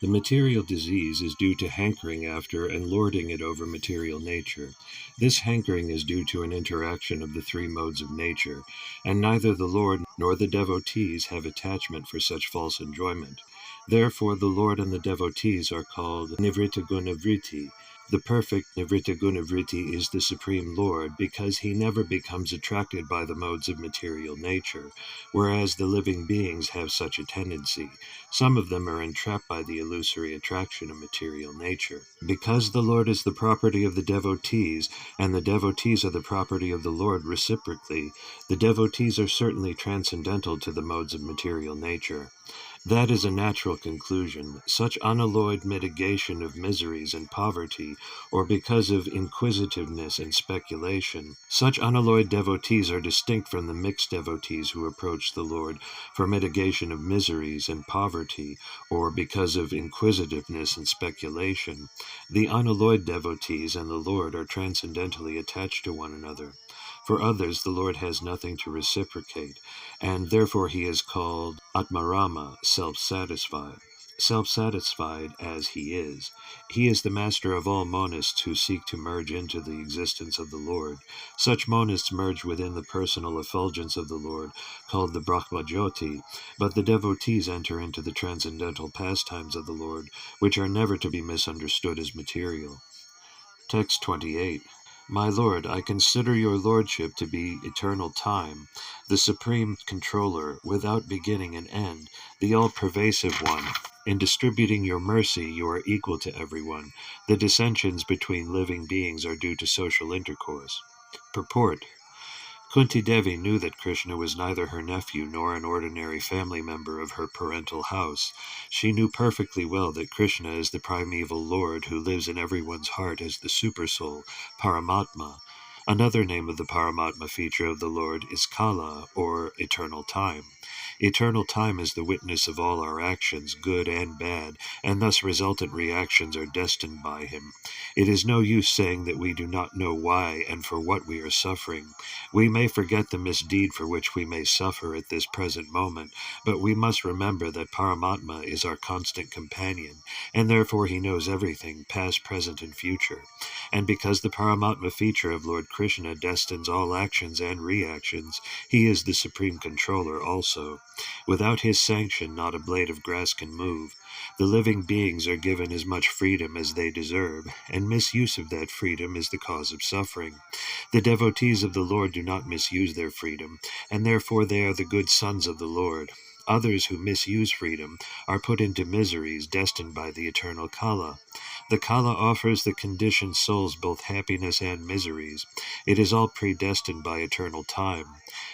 The material disease is due to hankering after and lording it over material nature. This hankering is due to an interaction of the three modes of nature, and neither the Lord nor the devotees have attachment for such false enjoyment. Therefore, the Lord and the devotees are called Nivritta Gunavritti. The perfect Nivritta Gunavritti is the Supreme Lord because he never becomes attracted by the modes of material nature, whereas the living beings have such a tendency. Some of them are entrapped by the illusory attraction of material nature. Because the Lord is the property of the devotees, and the devotees are the property of the Lord reciprocally, the devotees are certainly transcendental to the modes of material nature. That is a natural conclusion. Such unalloyed mitigation of miseries and poverty, or because of inquisitiveness and speculation, such unalloyed devotees are distinct from the mixed devotees who approach the Lord for mitigation of miseries and poverty, or because of inquisitiveness and speculation. The unalloyed devotees and the Lord are transcendentally attached to one another. For others, the Lord has nothing to reciprocate, and therefore he is called Atmarama, self-satisfied. Self-satisfied as he is. He is the master of all monists who seek to merge into the existence of the Lord. Such monists merge within the personal effulgence of the Lord, called the Brahmajyoti, but the devotees enter into the transcendental pastimes of the Lord, which are never to be misunderstood as material. Text 28. My Lord, I consider your lordship to be eternal time, the supreme controller, without beginning and end, the all-pervasive one. In distributing your mercy, you are equal to everyone. The dissensions between living beings are due to social intercourse. Purport. Kunti Devi knew that Krishna was neither her nephew nor an ordinary family member of her parental house. She knew perfectly well that Krishna is the primeval Lord who lives in everyone's heart as the Supersoul, Paramatma. Another name of the Paramatma feature of the Lord is Kala, or eternal time. Eternal time is the witness of all our actions, good and bad, and thus resultant reactions are destined by him. It is no use saying that we do not know why and for what we are suffering. We may forget the misdeed for which we may suffer at this present moment, but we must remember that Paramatma is our constant companion, and therefore he knows everything, past, present, and future. And because the Paramatma feature of Lord Krishna destines all actions and reactions, he is the supreme controller also. Without his sanction, not a blade of grass can move. The living beings are given as much freedom as they deserve, and misuse of that freedom is the cause of suffering. The devotees of the Lord do not misuse their freedom, and therefore they are the good sons of the Lord. Others who misuse freedom are put into miseries destined by the eternal Kala. The Kala offers the conditioned souls both happiness and miseries. It is all predestined by eternal time.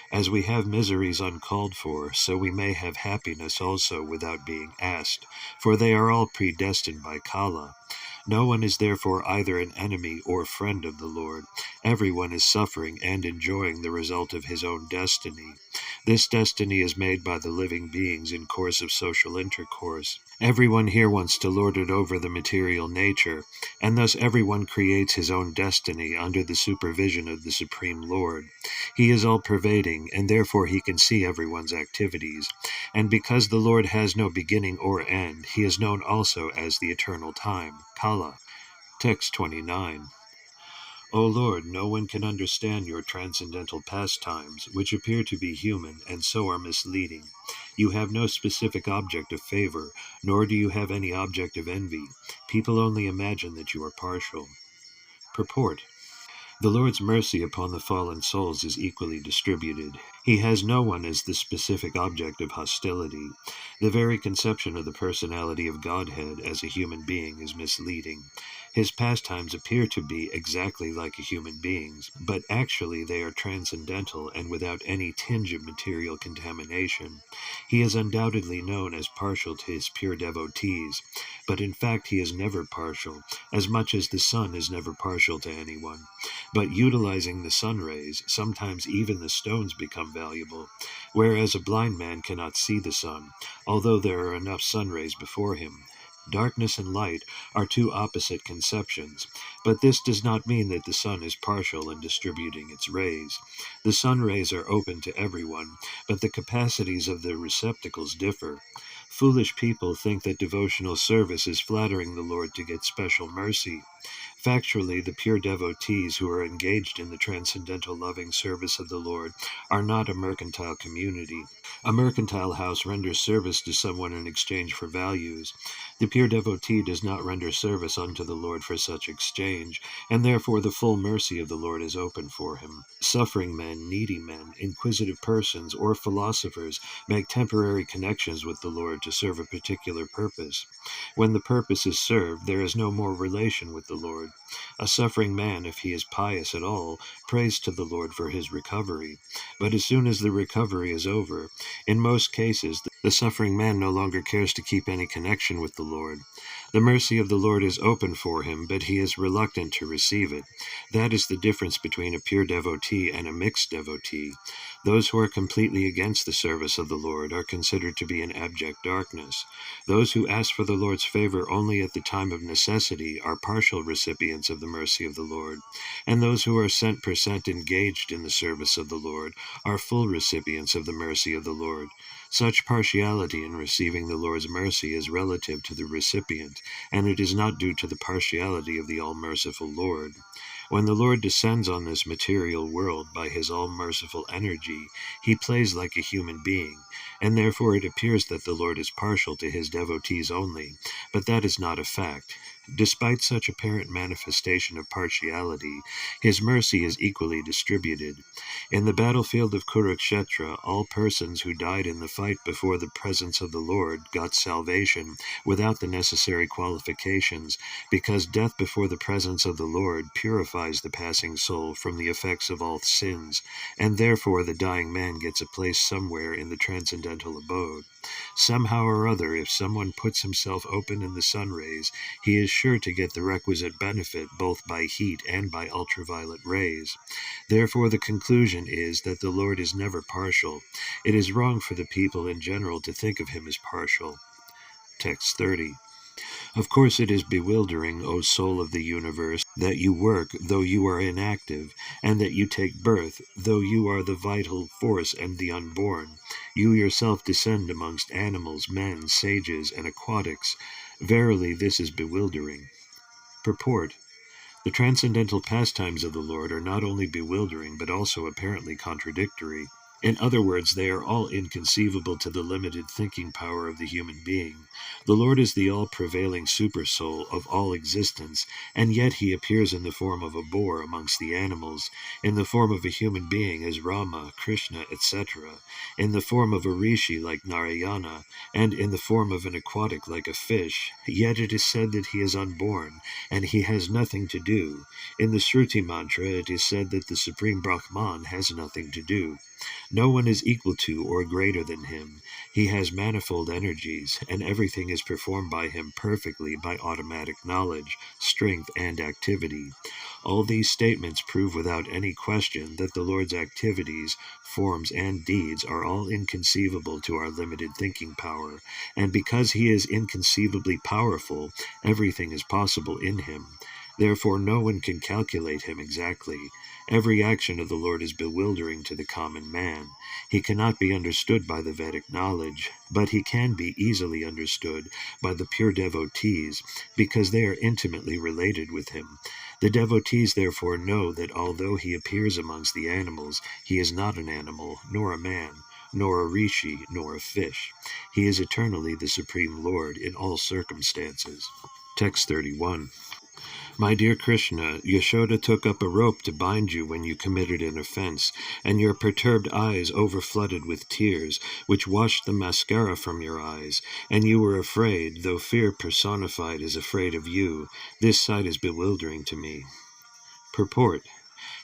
As we have miseries uncalled for, so we may have happiness also without being asked, for they are all predestined by Kala. No one is therefore either an enemy or friend of the Lord. Everyone is suffering and enjoying the result of his own destiny. This destiny is made by the living beings in course of social intercourse. Everyone here wants to lord it over the material nature, and thus everyone creates his own destiny under the supervision of the Supreme Lord. He is all-pervading, and therefore he can see everyone's activities. And because the Lord has no beginning or end, he is known also as the eternal time, Kala. Text 29. O Lord, no one can understand your transcendental pastimes, which appear to be human and so are misleading. You have no specific object of favor, nor do you have any object of envy. People only imagine that you are partial. Purport. The Lord's mercy upon the fallen souls is equally distributed. He has no one as the specific object of hostility. The very conception of the personality of Godhead as a human being is misleading. His pastimes appear to be exactly like a human being's, but actually they are transcendental and without any tinge of material contamination. He is undoubtedly known as partial to his pure devotees, but in fact he is never partial, as much as the sun is never partial to anyone. But utilizing the sun rays, sometimes even the stones become valuable, whereas a blind man cannot see the sun, although there are enough sun rays before him. Darkness and light are two opposite conceptions, but this does not mean that the sun is partial in distributing its rays. The sun rays are open to everyone, but the capacities of the receptacles differ. Foolish people think that devotional service is flattering the Lord to get special mercy. Factually, the pure devotees who are engaged in the transcendental loving service of the Lord are not a mercantile community. A mercantile house renders service to someone in exchange for values. The pure devotee does not render service unto the Lord for such exchange, and therefore the full mercy of the Lord is open for him. Suffering men, needy men, inquisitive persons, or philosophers make temporary connections with the Lord to serve a particular purpose. When the purpose is served, there is no more relation with the Lord. A suffering man, if he is pious at all, prays to the Lord for his recovery. But as soon as the recovery is over, in most cases, the suffering man no longer cares to keep any connection with the Lord. The mercy of the Lord is open for him, but he is reluctant to receive it. That is the difference between a pure devotee and a mixed devotee. Those who are completely against the service of the Lord are considered to be in abject darkness. Those who ask for the Lord's favor only at the time of necessity are partial recipients of the mercy of the Lord, and those who are cent per cent engaged in the service of the Lord are full recipients of the mercy of the Lord. Such partiality in receiving the Lord's mercy is relative to the recipient, and it is not due to the partiality of the all-merciful Lord. When the Lord descends on this material world by his all-merciful energy, he plays like a human being, and therefore it appears that the Lord is partial to his devotees only, but that is not a fact. Despite such apparent manifestation of partiality, his mercy is equally distributed. In the battlefield of Kurukshetra, all persons who died in the fight before the presence of the Lord got salvation without the necessary qualifications, because death before the presence of the Lord purifies the passing soul from the effects of all sins, and therefore the dying man gets a place somewhere in the transcendental abode. Somehow or other, if someone puts himself open in the sun rays, he is sure to get the requisite benefit both by heat and by ultraviolet rays. Therefore the conclusion is that the Lord is never partial. It is wrong for the people in general to think of him as partial. Text 30. Of course it is bewildering, O soul of the universe, that you work though you are inactive, and that you take birth though you are the vital force and the unborn. You yourself descend amongst animals, men, sages, and aquatics. Verily this is bewildering. Purport. The transcendental pastimes of the Lord are not only bewildering, but also apparently contradictory. In other words, they are all inconceivable to the limited thinking power of the human being. The Lord is the all-prevailing super-soul of all existence, and yet he appears in the form of a boar amongst the animals, in the form of a human being as Rama, Krishna, etc., in the form of a rishi like Narayana, and in the form of an aquatic like a fish. Yet it is said that he is unborn, and he has nothing to do. In the Shruti mantra it is said that the Supreme Brahman has nothing to do. No one is equal to or greater than him. He has manifold energies, and everything is performed by him perfectly by automatic knowledge, strength, and activity. All these statements prove without any question that the Lord's activities, forms, and deeds are all inconceivable to our limited thinking power, and because he is inconceivably powerful, everything is possible in him. Therefore no one can calculate him exactly. Every action of the Lord is bewildering to the common man. He cannot be understood by the Vedic knowledge, but he can be easily understood by the pure devotees, because they are intimately related with him. The devotees therefore know that although he appears amongst the animals, he is not an animal, nor a man, nor a rishi, nor a fish. He is eternally the Supreme Lord in all circumstances. Text 31. My dear Krishna, Yashoda took up a rope to bind you when you committed an offense, and your perturbed eyes overflooded with tears, which washed the mascara from your eyes, and you were afraid, though fear personified is afraid of you. This sight is bewildering to me. Purport.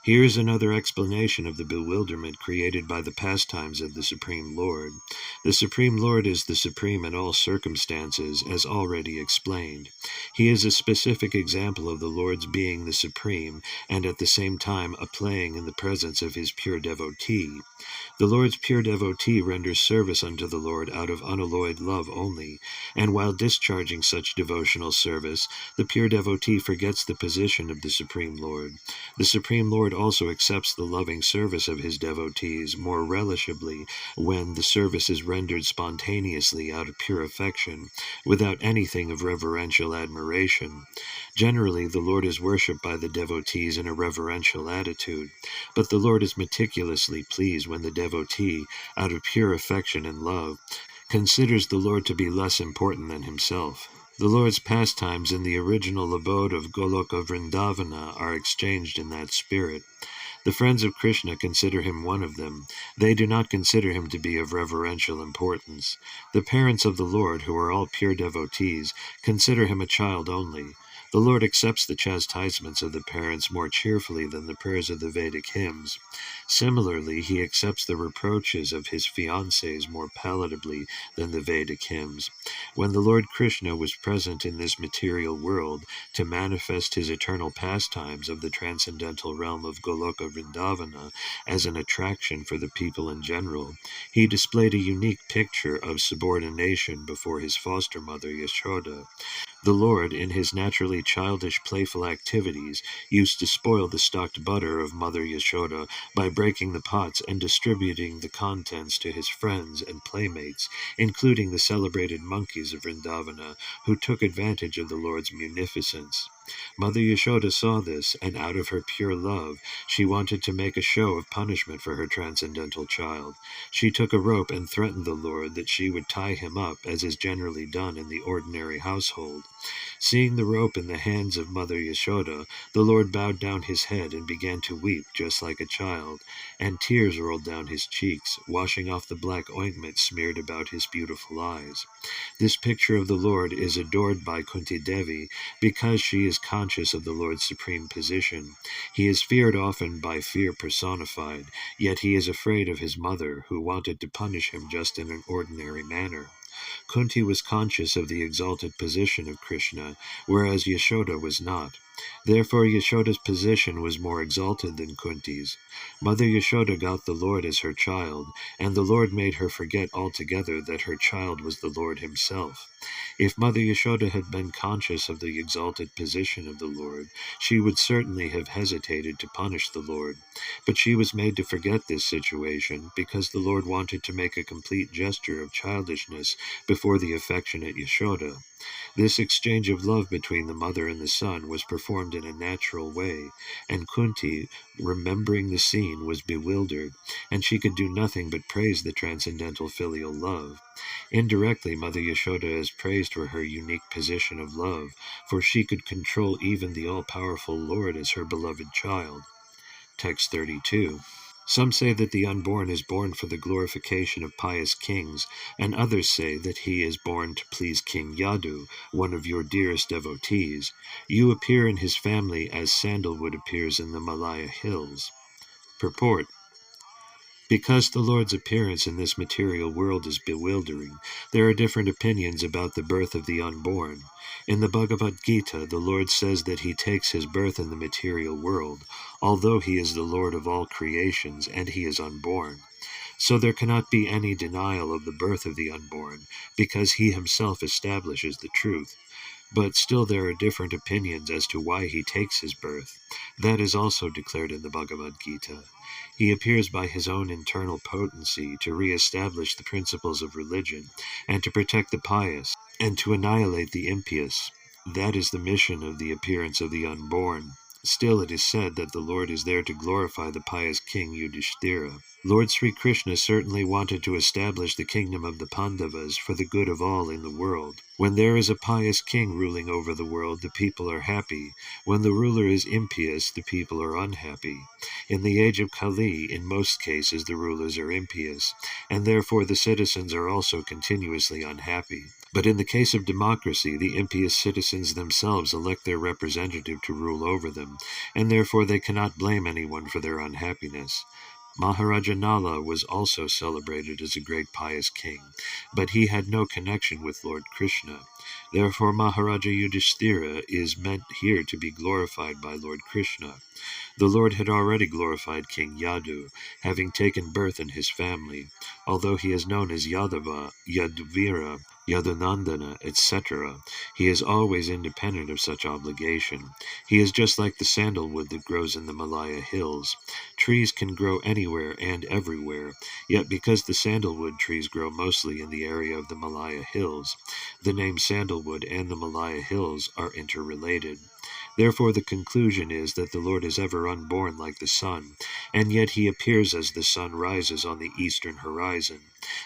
Here is another explanation of the bewilderment created by the pastimes of the Supreme Lord. The Supreme Lord is the Supreme in all circumstances, as already explained. He is a specific example of the Lord's being the Supreme, and at the same time a playing in the presence of his pure devotee. The Lord's pure devotee renders service unto the Lord out of unalloyed love only, and while discharging such devotional service, the pure devotee forgets the position of the Supreme Lord. The Supreme Lord also accepts the loving service of his devotees more relishably when the service is rendered spontaneously out of pure affection, without anything of reverential admiration. Generally, the Lord is worshipped by the devotees in a reverential attitude, but the Lord is meticulously pleased when the devotee, out of pure affection and love, considers the Lord to be less important than himself. The Lord's pastimes in the original abode of Goloka Vrindavana are exchanged in that spirit. The friends of Krishna consider him one of them. They do not consider him to be of reverential importance. The parents of the Lord, who are all pure devotees, consider him a child only. The Lord accepts the chastisements of the parents more cheerfully than the prayers of the Vedic hymns. Similarly, he accepts the reproaches of his fiancées more palatably than the Vedic hymns. When the Lord Krishna was present in this material world to manifest his eternal pastimes of the transcendental realm of Goloka Vrindavana as an attraction for the people in general, he displayed a unique picture of subordination before his foster mother Yashoda. The Lord, in his naturally childish, playful activities, used to spoil the stocked butter of Mother Yashoda by breaking the pots and distributing the contents to his friends and playmates, including the celebrated monkeys of Vrindavana, who took advantage of the Lord's munificence. Mother Yashoda saw this, and out of her pure love, she wanted to make a show of punishment for her transcendental child. She took a rope and threatened the Lord that she would tie him up, as is generally done in the ordinary household. Seeing the rope in the hands of Mother Yashoda, the Lord bowed down his head and began to weep just like a child, and tears rolled down his cheeks, washing off the black ointment smeared about his beautiful eyes. This picture of the Lord is adored by Kunti Devi because she is conscious of the Lord's supreme position. He is feared often by fear personified, yet he is afraid of his mother, who wanted to punish him just in an ordinary manner. Kunti was conscious of the exalted position of Krishna, whereas Yashoda was not. Therefore Yashoda's position was more exalted than Kunti's. Mother Yashoda got the Lord as her child, and the Lord made her forget altogether that her child was the Lord himself. If Mother Yashoda had been conscious of the exalted position of the Lord, she would certainly have hesitated to punish the Lord. But she was made to forget this situation because the Lord wanted to make a complete gesture of childishness before the affectionate Yashoda. This exchange of love between the mother and the son was performed in a natural way, and Kunti, remembering the scene, was bewildered, and she could do nothing but praise the transcendental filial love. Indirectly, Mother Yashoda is praised for her unique position of love, for she could control even the all-powerful Lord as her beloved child. Text 32. Some say that the unborn is born for the glorification of pious kings, and others say that he is born to please King Yadu, one of your dearest devotees. You appear in his family as sandalwood appears in the Malaya hills. Purport. Because the Lord's appearance in this material world is bewildering, there are different opinions about the birth of the unborn. In the Bhagavad Gita, the Lord says that he takes his birth in the material world, although he is the Lord of all creations and he is unborn. So there cannot be any denial of the birth of the unborn, because he himself establishes the truth. But still there are different opinions as to why he takes his birth. That is also declared in the Bhagavad Gita. He appears by his own internal potency to re-establish the principles of religion, and to protect the pious, and to annihilate the impious. That is the mission of the appearance of the unborn. Still it is said that the Lord is there to glorify the pious king Yudhishthira. Lord Sri Krishna certainly wanted to establish the kingdom of the Pandavas for the good of all in the world. When there is a pious king ruling over the world, the people are happy. When the ruler is impious, the people are unhappy. In the age of Kali, in most cases the rulers are impious, and therefore the citizens are also continuously unhappy. But in the case of democracy, the impious citizens themselves elect their representative to rule over them, and therefore they cannot blame anyone for their unhappiness. Maharaja Nala was also celebrated as a great pious king, but he had no connection with Lord Krishna. Therefore Maharaja Yudhishthira is meant here to be glorified by Lord Krishna. The Lord had already glorified King Yadu, having taken birth in his family, although he is known as Yadava, Yaduvira, Yadunandana, etc. He is always independent of such obligation. He is just like the sandalwood that grows in the Malaya hills. Trees can grow anywhere and everywhere, yet because the sandalwood trees grow mostly in the area of the Malaya hills, the name sandalwood and the Malaya hills are interrelated. Therefore the conclusion is that the Lord is ever unborn like the sun, and yet he appears as the sun rises on the eastern horizon.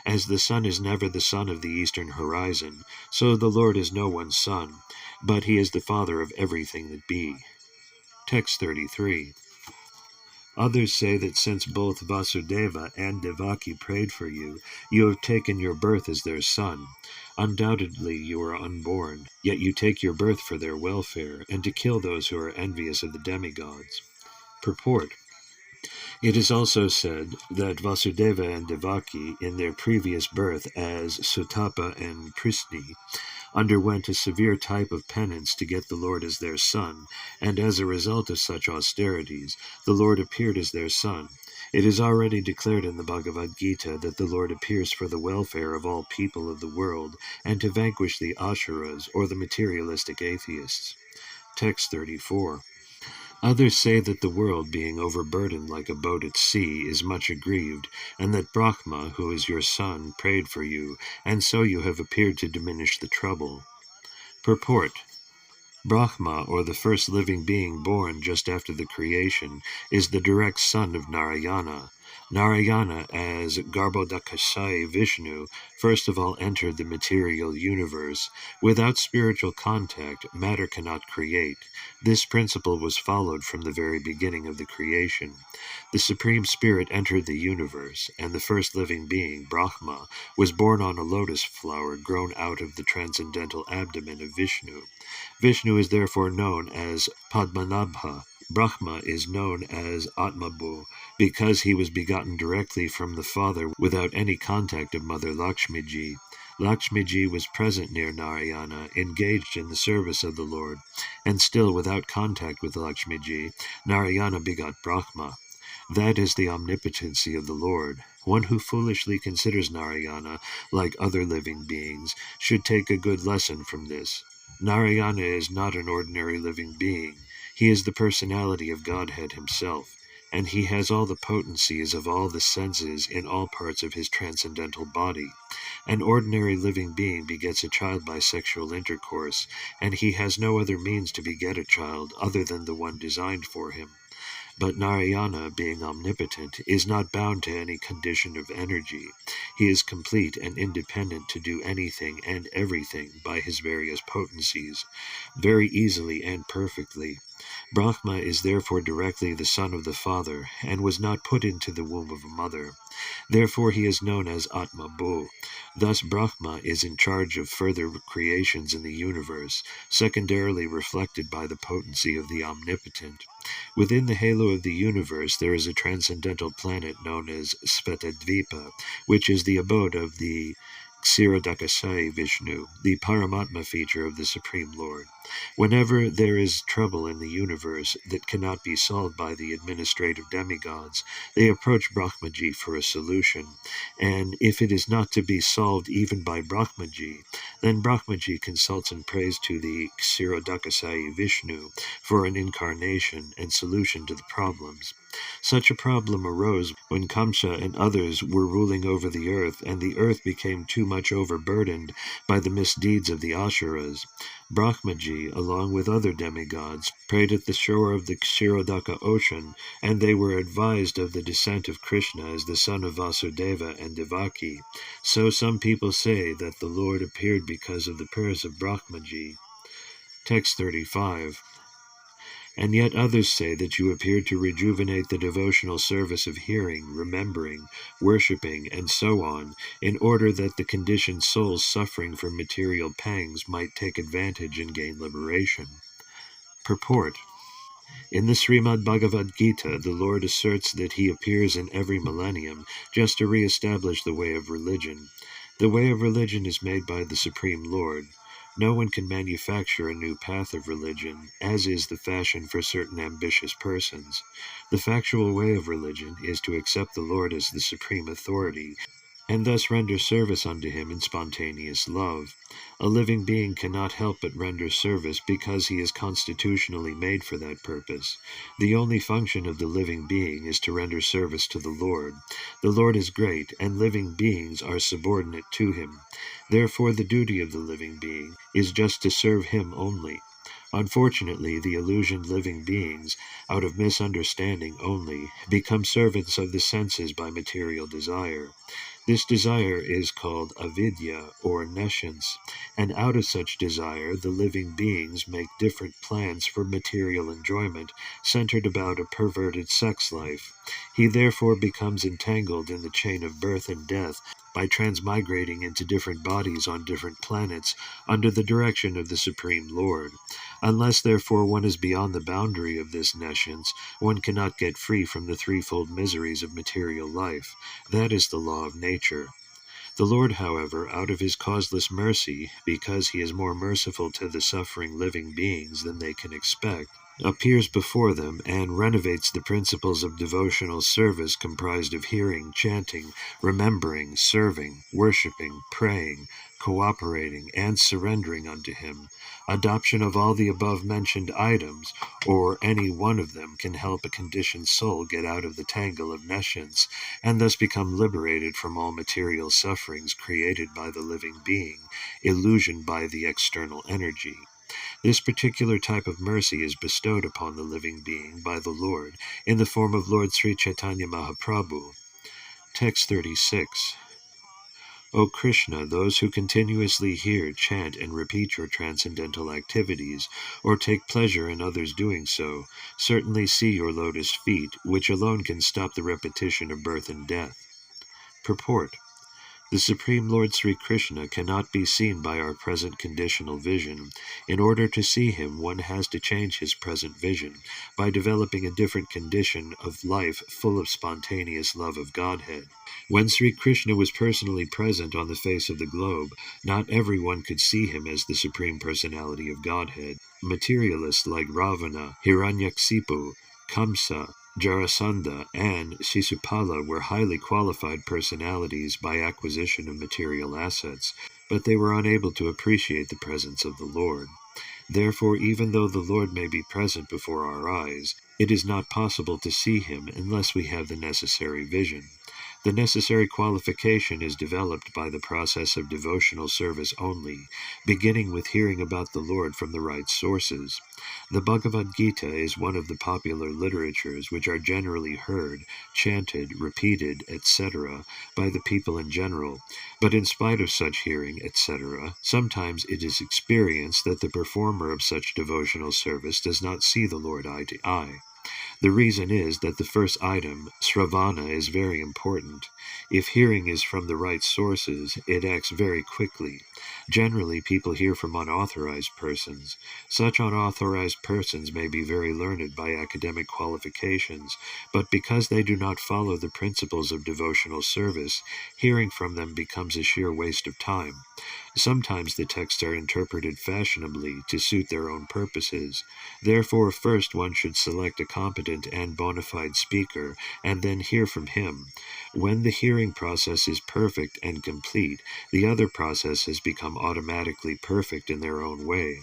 As the sun is never the sun of the eastern horizon, so the Lord is no one's son, but he is the Father of everything that be. Text 33. Others say that since both Vasudeva and Devaki prayed for you, you have taken your birth as their son. Undoubtedly you are unborn, yet you take your birth for their welfare, and to kill those who are envious of the demigods. Purport. It is also said that Vasudeva and Devaki, in their previous birth as Sutapa and Prisni, underwent a severe type of penance to get the Lord as their son, and as a result of such austerities, the Lord appeared as their son. It is already declared in the Bhagavad Gita that the Lord appears for the welfare of all people of the world, and to vanquish the Ashuras, or the materialistic atheists. Text 34. Others say that the world, being overburdened like a boat at sea, is much aggrieved, and that Brahma, who is your son, prayed for you, and so you have appeared to diminish the trouble. Purport. Brahma, or the first living being born just after the creation, is the direct son of Narayana. Narayana, as Garbhodakashayi Vishnu, first of all entered the material universe. Without spiritual contact, matter cannot create. This principle was followed from the very beginning of the creation. The Supreme Spirit entered the universe, and the first living being, Brahma, was born on a lotus flower grown out of the transcendental abdomen of Vishnu. Vishnu is therefore known as Padmanabha. Brahma is known as Atmabhu, because he was begotten directly from the Father without any contact of Mother Lakshmiji. Lakshmiji was present near Narayana, engaged in the service of the Lord, and still without contact with Lakshmiji, Narayana begot Brahma. That is the omnipotency of the Lord. One who foolishly considers Narayana like other living beings should take a good lesson from this. Narayana is not an ordinary living being. He is the personality of Godhead himself, and he has all the potencies of all the senses in all parts of his transcendental body. An ordinary living being begets a child by sexual intercourse, and he has no other means to beget a child other than the one designed for him. But Narayana, being omnipotent, is not bound to any condition of energy. He is complete and independent to do anything and everything by his various potencies, very easily and perfectly. Brahma is therefore directly the son of the Father, and was not put into the womb of a mother. Therefore he is known as Atmabhu. Thus Brahma is in charge of further creations in the universe, secondarily reflected by the potency of the Omnipotent. Within the halo of the universe there is a transcendental planet known as Svetadvipa, which is the abode of the Ksirodakashayi Vishnu, the Paramatma feature of the Supreme Lord. Whenever there is trouble in the universe that cannot be solved by the administrative demigods, they approach Brahmaji for a solution, and if it is not to be solved even by Brahmaji, then Brahmaji consults and prays to the Ksirodakashayi Vishnu for an incarnation and solution to the problems. Such a problem arose when Kamsa and others were ruling over the earth, and the earth became too much overburdened by the misdeeds of the Ashuras. Brahmaji, along with other demigods, prayed at the shore of the Kshirodaka ocean, and they were advised of the descent of Krishna as the son of Vasudeva and Devaki. So some people say that the Lord appeared because of the prayers of Brahmaji. Text 35. And yet others say that you appeared to rejuvenate the devotional service of hearing, remembering, worshipping, and so on, in order that the conditioned souls suffering from material pangs might take advantage and gain liberation. Purport. In the Srimad Bhagavad Gita, the Lord asserts that he appears in every millennium just to re-establish the way of religion. The way of religion is made by the Supreme Lord. No one can manufacture a new path of religion, as is the fashion for certain ambitious persons. The factual way of religion is to accept the Lord as the supreme authority, and thus render service unto him in spontaneous love. A living being cannot help but render service because he is constitutionally made for that purpose. The only function of the living being is to render service to the Lord. The Lord is great, and living beings are subordinate to him. Therefore the duty of the living being is just to serve him only. Unfortunately, the illusioned living beings, out of misunderstanding only, become servants of the senses by material desire. This desire is called avidya, or nescience, and out of such desire the living beings make different plans for material enjoyment centered about a perverted sex life. He therefore becomes entangled in the chain of birth and death by transmigrating into different bodies on different planets under the direction of the Supreme Lord. Unless therefore one is beyond the boundary of this nescience, one cannot get free from the threefold miseries of material life. That is the law of nature. The Lord, however, out of his causeless mercy, because he is more merciful to the suffering living beings than they can expect, appears before them and renovates the principles of devotional service comprised of hearing, chanting, remembering, serving, worshiping, praying, cooperating, and surrendering unto him. Adoption of all the above-mentioned items, or any one of them, can help a conditioned soul get out of the tangle of nescience, and thus become liberated from all material sufferings created by the living being, illusioned by the external energy. This particular type of mercy is bestowed upon the living being by the Lord in the form of Lord Sri Chaitanya Mahaprabhu. Text 36. O Krishna, those who continuously hear, chant, and repeat your transcendental activities, or take pleasure in others doing so, certainly see your lotus feet, which alone can stop the repetition of birth and death. Purport. The Supreme Lord Sri Krishna cannot be seen by our present conditional vision. In order to see him, one has to change his present vision by developing a different condition of life full of spontaneous love of Godhead. When Sri Krishna was personally present on the face of the globe, not everyone could see him as the Supreme Personality of Godhead. Materialists like Ravana, Hiranyaksipu, Kamsa, Jarasandha, and Sisupala were highly qualified personalities by acquisition of material assets, but they were unable to appreciate the presence of the Lord. Therefore, even though the Lord may be present before our eyes, it is not possible to see him unless we have the necessary vision. The necessary qualification is developed by the process of devotional service only, beginning with hearing about the Lord from the right sources. The Bhagavad Gita is one of the popular literatures which are generally heard, chanted, repeated, etc., by the people in general, but in spite of such hearing, etc., sometimes it is experienced that the performer of such devotional service does not see the Lord eye to eye. The reason is that the first item, Sravana, is very important. If hearing is from the right sources, it acts very quickly. Generally, people hear from unauthorized persons. Such unauthorized persons may be very learned by academic qualifications, but because they do not follow the principles of devotional service, hearing from them becomes a sheer waste of time. Sometimes the texts are interpreted fashionably to suit their own purposes. Therefore, first one should select a competent and bona fide speaker, and then hear from him. When the hearing process is perfect and complete, the other processes become automatically perfect in their own way.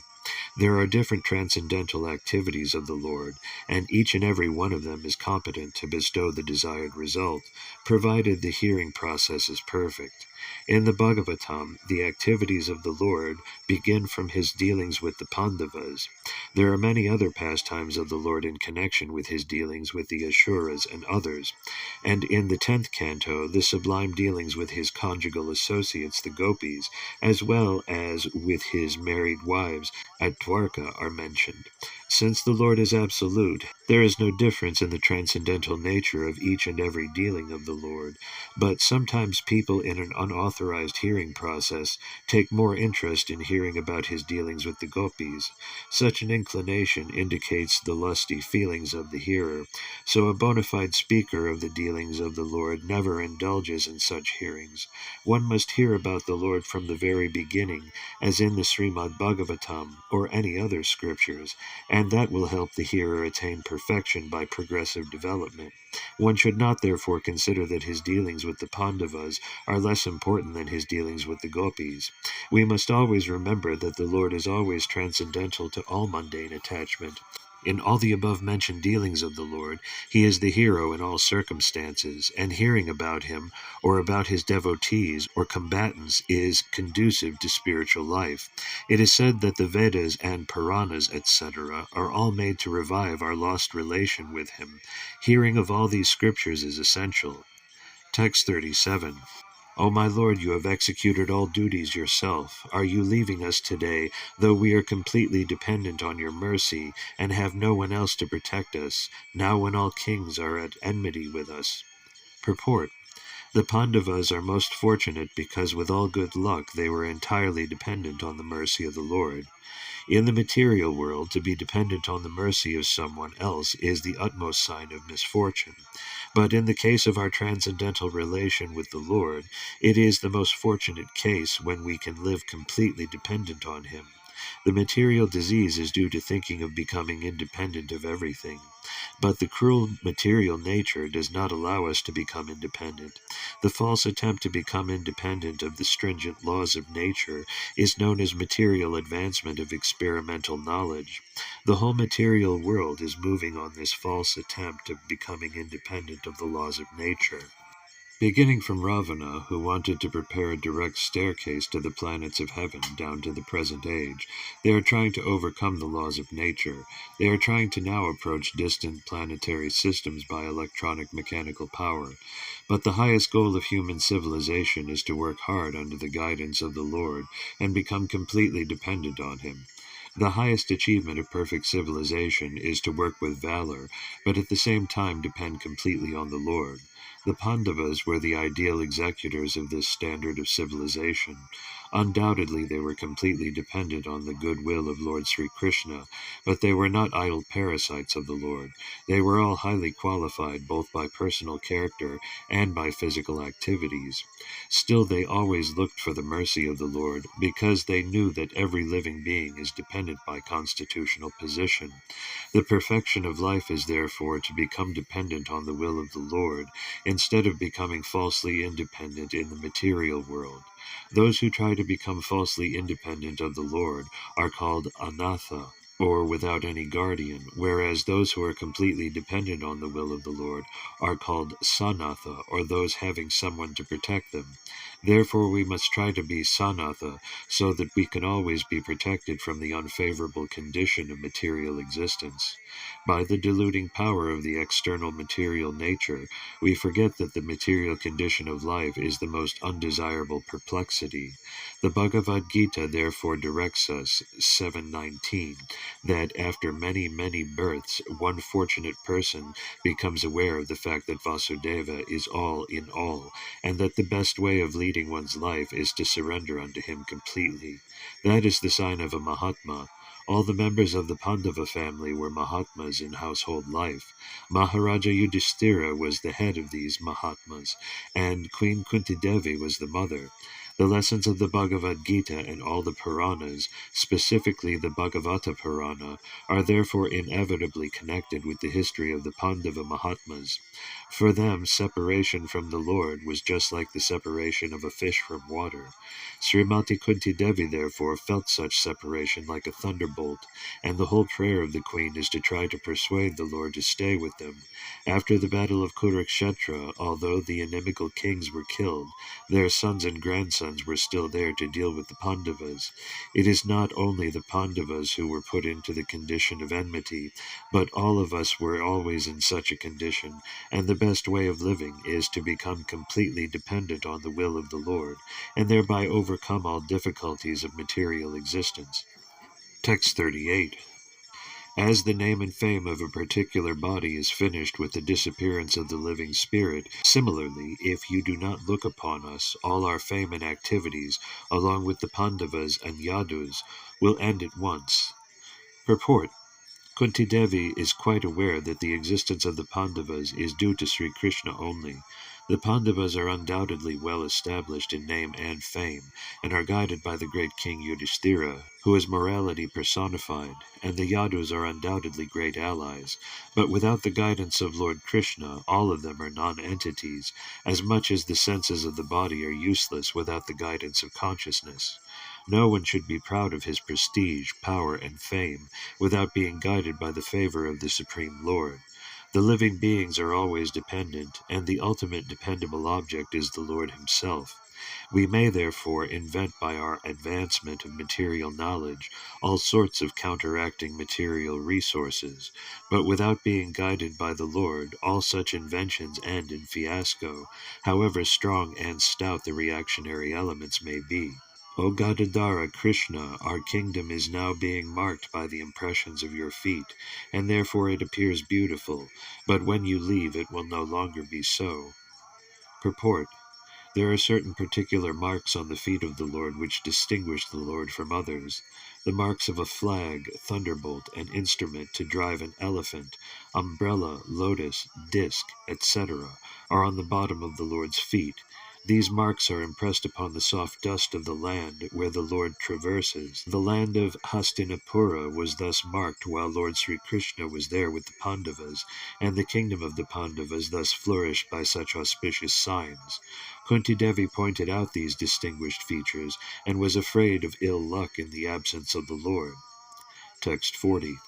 There are different transcendental activities of the Lord, and each and every one of them is competent to bestow the desired result, provided the hearing process is perfect. In the Bhagavatam, the activities of the Lord begin from his dealings with the Pandavas. There are many other pastimes of the Lord in connection with his dealings with the Asuras and others, and in the 10th canto, the sublime dealings with his conjugal associates, the gopis, as well as with his married wives at Dwarka are mentioned. Since the Lord is absolute, there is no difference in the transcendental nature of each and every dealing of the Lord, but sometimes people in an unauthorized hearing process take more interest in hearing about his dealings with the gopis. Such an inclination indicates the lusty feelings of the hearer, so a bona fide speaker of the dealings of the Lord never indulges in such hearings. One must hear about the Lord from the very beginning, as in the Srimad Bhagavatam or any other scriptures, and that will help the hearer attain perfection by progressive development. One should not therefore consider that his dealings with the Pandavas are less important than his dealings with the gopis. We must always remember that the Lord is always transcendental to all mundane attachment. In all the above-mentioned dealings of the Lord, he is the hero in all circumstances, and hearing about him, or about his devotees, or combatants, is conducive to spiritual life. It is said that the Vedas and Puranas, etc., are all made to revive our lost relation with him. Hearing of all these scriptures is essential. Text 37. O my Lord, you have executed all duties yourself. Are you leaving us today, though we are completely dependent on your mercy, and have no one else to protect us, now when all kings are at enmity with us? Purport. The Pandavas are most fortunate because with all good luck they were entirely dependent on the mercy of the Lord. In the material world, to be dependent on the mercy of someone else is the utmost sign of misfortune. But in the case of our transcendental relation with the Lord, it is the most fortunate case when we can live completely dependent on him. The material disease is due to thinking of becoming independent of everything. But the cruel material nature does not allow us to become independent. The false attempt to become independent of the stringent laws of nature is known as material advancement of experimental knowledge. The whole material world is moving on this false attempt of becoming independent of the laws of nature. Beginning from Ravana, who wanted to prepare a direct staircase to the planets of heaven down to the present age, they are trying to overcome the laws of nature. They are trying to now approach distant planetary systems by electronic mechanical power. But the highest goal of human civilization is to work hard under the guidance of the Lord and become completely dependent on him. The highest achievement of perfect civilization is to work with valor, but at the same time depend completely on the Lord. The Pandavas were the ideal executors of this standard of civilization. Undoubtedly, they were completely dependent on the goodwill of Lord Sri Krishna, but they were not idle parasites of the Lord. They were all highly qualified both by personal character and by physical activities. Still, they always looked for the mercy of the Lord, because they knew that every living being is dependent by constitutional position. The perfection of life is therefore to become dependent on the will of the Lord, instead of becoming falsely independent in the material world. Those who try to become falsely independent of the Lord are called anatha, or without any guardian, whereas those who are completely dependent on the will of the Lord are called sanatha, or those having someone to protect them. Therefore we must try to be sanatha, so that we can always be protected from the unfavorable condition of material existence. By the deluding power of the external material nature, we forget that the material condition of life is the most undesirable perplexity. The Bhagavad Gita therefore directs us, 7:19, that after many, many births, one fortunate person becomes aware of the fact that Vasudeva is all in all, and that the best way of leading one's life is to surrender unto him completely. That is the sign of a Mahatma. All the members of the Pandava family were Mahatmas in household life. Maharaja Yudhishthira was the head of these Mahatmas, and Queen Kunti Devi was the mother. The lessons of the Bhagavad Gita and all the Puranas, specifically the Bhagavata Purana, are therefore inevitably connected with the history of the Pandava Mahatmas. For them, separation from the Lord was just like the separation of a fish from water. Srimati Kunti Devi therefore felt such separation like a thunderbolt, and the whole prayer of the queen is to try to persuade the Lord to stay with them. After the battle of Kurukshetra, although the inimical kings were killed, their sons and grandsons were still there to deal with the Pandavas. It is not only the Pandavas who were put into the condition of enmity, but all of us were always in such a condition, and the best way of living is to become completely dependent on the will of the Lord, and thereby overcome all difficulties of material existence. Text 38. As the name and fame of a particular body is finished with the disappearance of the living spirit, similarly, if you do not look upon us, all our fame and activities, along with the Pandavas and Yadus, will end at once. Purport. Kunti Devi is quite aware that the existence of the Pandavas is due to Sri Krishna only. The Pandavas are undoubtedly well established in name and fame, and are guided by the great king Yudhishthira, who is morality personified, and the Yadus are undoubtedly great allies. But without the guidance of Lord Krishna, all of them are non-entities, as much as the senses of the body are useless without the guidance of consciousness. No one should be proud of his prestige, power, and fame, without being guided by the favor of the Supreme Lord. The living beings are always dependent, and the ultimate dependable object is the Lord himself. We may therefore invent by our advancement of material knowledge all sorts of counteracting material resources, but without being guided by the Lord, all such inventions end in fiasco, however strong and stout the reactionary elements may be. O Gadadhara Krishna, our kingdom is now being marked by the impressions of your feet, and therefore it appears beautiful, but when you leave it will no longer be so. Purport. There are certain particular marks on the feet of the Lord which distinguish the Lord from others. The marks of a flag, thunderbolt, an instrument to drive an elephant, umbrella, lotus, disc, etc., are on the bottom of the Lord's feet. These marks are impressed upon the soft dust of the land where the Lord traverses. The land of Hastinapura was thus marked while Lord Sri Krishna was there with the Pandavas, and the kingdom of the Pandavas thus flourished by such auspicious signs. Kunti Devi pointed out these distinguished features, and was afraid of ill luck in the absence of the Lord. Text 40.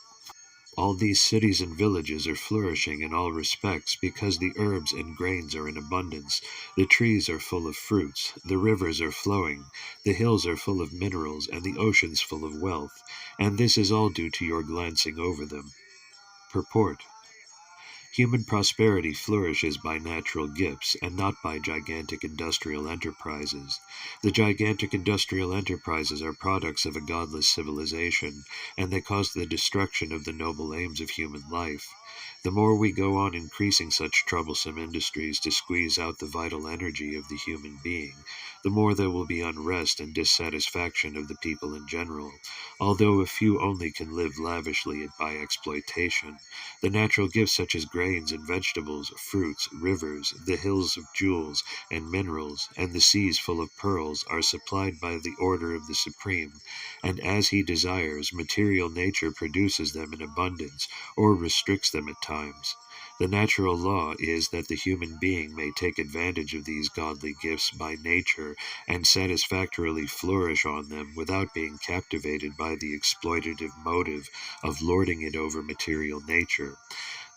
All these cities and villages are flourishing in all respects because the herbs and grains are in abundance, the trees are full of fruits, the rivers are flowing, the hills are full of minerals, and the oceans full of wealth, and this is all due to your glancing over them. Purport. Human prosperity flourishes by natural gifts and not by gigantic industrial enterprises. The gigantic industrial enterprises are products of a godless civilization, and they cause the destruction of the noble aims of human life. The more we go on increasing such troublesome industries to squeeze out the vital energy of the human being, the more there will be unrest and dissatisfaction of the people in general, although a few only can live lavishly by exploitation. The natural gifts such as grains and vegetables, fruits, rivers, the hills of jewels and minerals, and the seas full of pearls are supplied by the order of the Supreme, and as he desires, material nature produces them in abundance, or restricts them at times. The natural law is that the human being may take advantage of these godly gifts by nature and satisfactorily flourish on them without being captivated by the exploitative motive of lording it over material nature.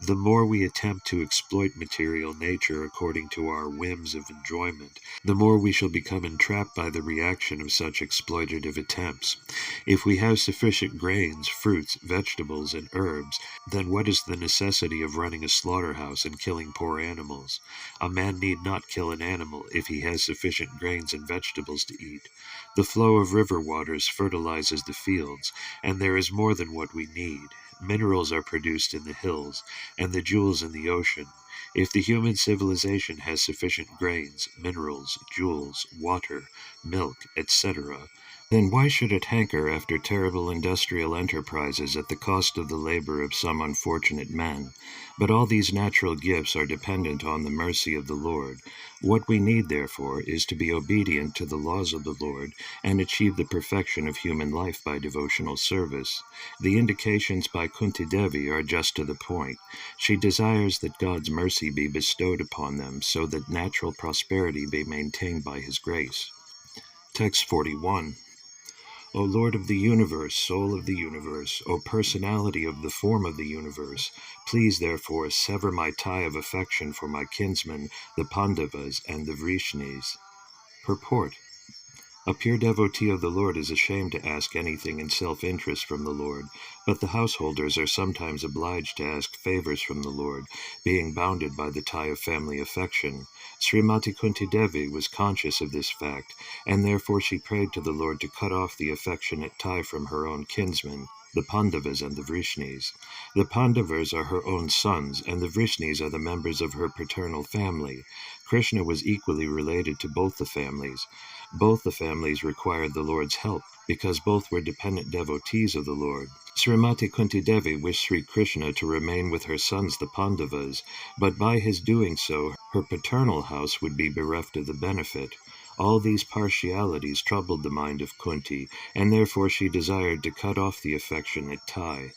The more we attempt to exploit material nature according to our whims of enjoyment, the more we shall become entrapped by the reaction of such exploitative attempts. If we have sufficient grains, fruits, vegetables, and herbs, then what is the necessity of running a slaughterhouse and killing poor animals? A man need not kill an animal if he has sufficient grains and vegetables to eat. The flow of river waters fertilizes the fields, and there is more than what we need. Minerals are produced in the hills, and the jewels in the ocean. If the human civilization has sufficient grains, minerals, jewels, water, milk, etc., then why should it hanker after terrible industrial enterprises at the cost of the labor of some unfortunate men? But all these natural gifts are dependent on the mercy of the Lord. What we need, therefore, is to be obedient to the laws of the Lord and achieve the perfection of human life by devotional service. The indications by Kunti Devi are just to the point. She desires that God's mercy be bestowed upon them so that natural prosperity be maintained by his grace. Text 41. O Lord of the universe, soul of the universe, O personality of the form of the universe, please therefore sever my tie of affection for my kinsmen, the Pandavas and the Vrishnis. Purport. A pure devotee of the Lord is ashamed to ask anything in self-interest from the Lord, but the householders are sometimes obliged to ask favors from the Lord, being bounded by the tie of family affection. Srimati Kunti Devi was conscious of this fact, and therefore she prayed to the Lord to cut off the affectionate tie from her own kinsmen, the Pandavas and the Vrishnis. The Pandavas are her own sons, and the Vrishnis are the members of her paternal family. Krishna was equally related to both the families. Both the families required the Lord's help, because both were dependent devotees of the Lord. Srimati Kunti Devi wished Sri Krishna to remain with her sons the Pandavas, but by his doing so, her paternal house would be bereft of the benefit. All these partialities troubled the mind of Kunti, and therefore she desired to cut off the affectionate tie.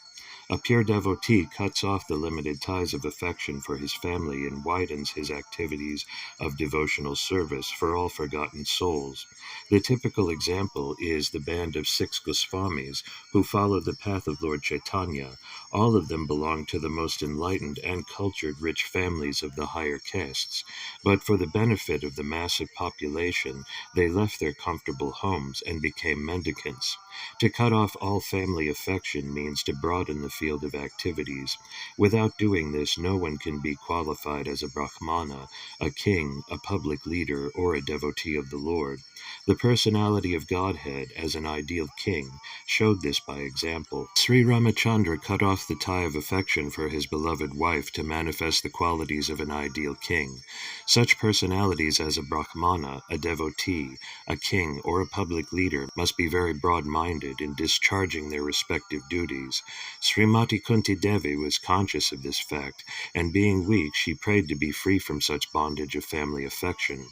A pure devotee cuts off the limited ties of affection for his family and widens his activities of devotional service for all forgotten souls. The typical example is the band of 6 Goswamis who followed the path of Lord Chaitanya. All of them belonged to the most enlightened and cultured rich families of the higher castes, but for the benefit of the massive population, they left their comfortable homes and became mendicants. To cut off all family affection means to broaden the field of activities. Without doing this, no one can be qualified as a Brahmana, a king, a public leader, or a devotee of the Lord. The personality of Godhead as an ideal king showed this by example. Sri Ramachandra cut off the tie of affection for his beloved wife to manifest the qualities of an ideal king. Such personalities as a Brahmana, a devotee, a king, or a public leader must be very broad-minded in discharging their respective duties. Srimati Kunti Devi was conscious of this fact, and being weak, she prayed to be free from such bondage of family affection.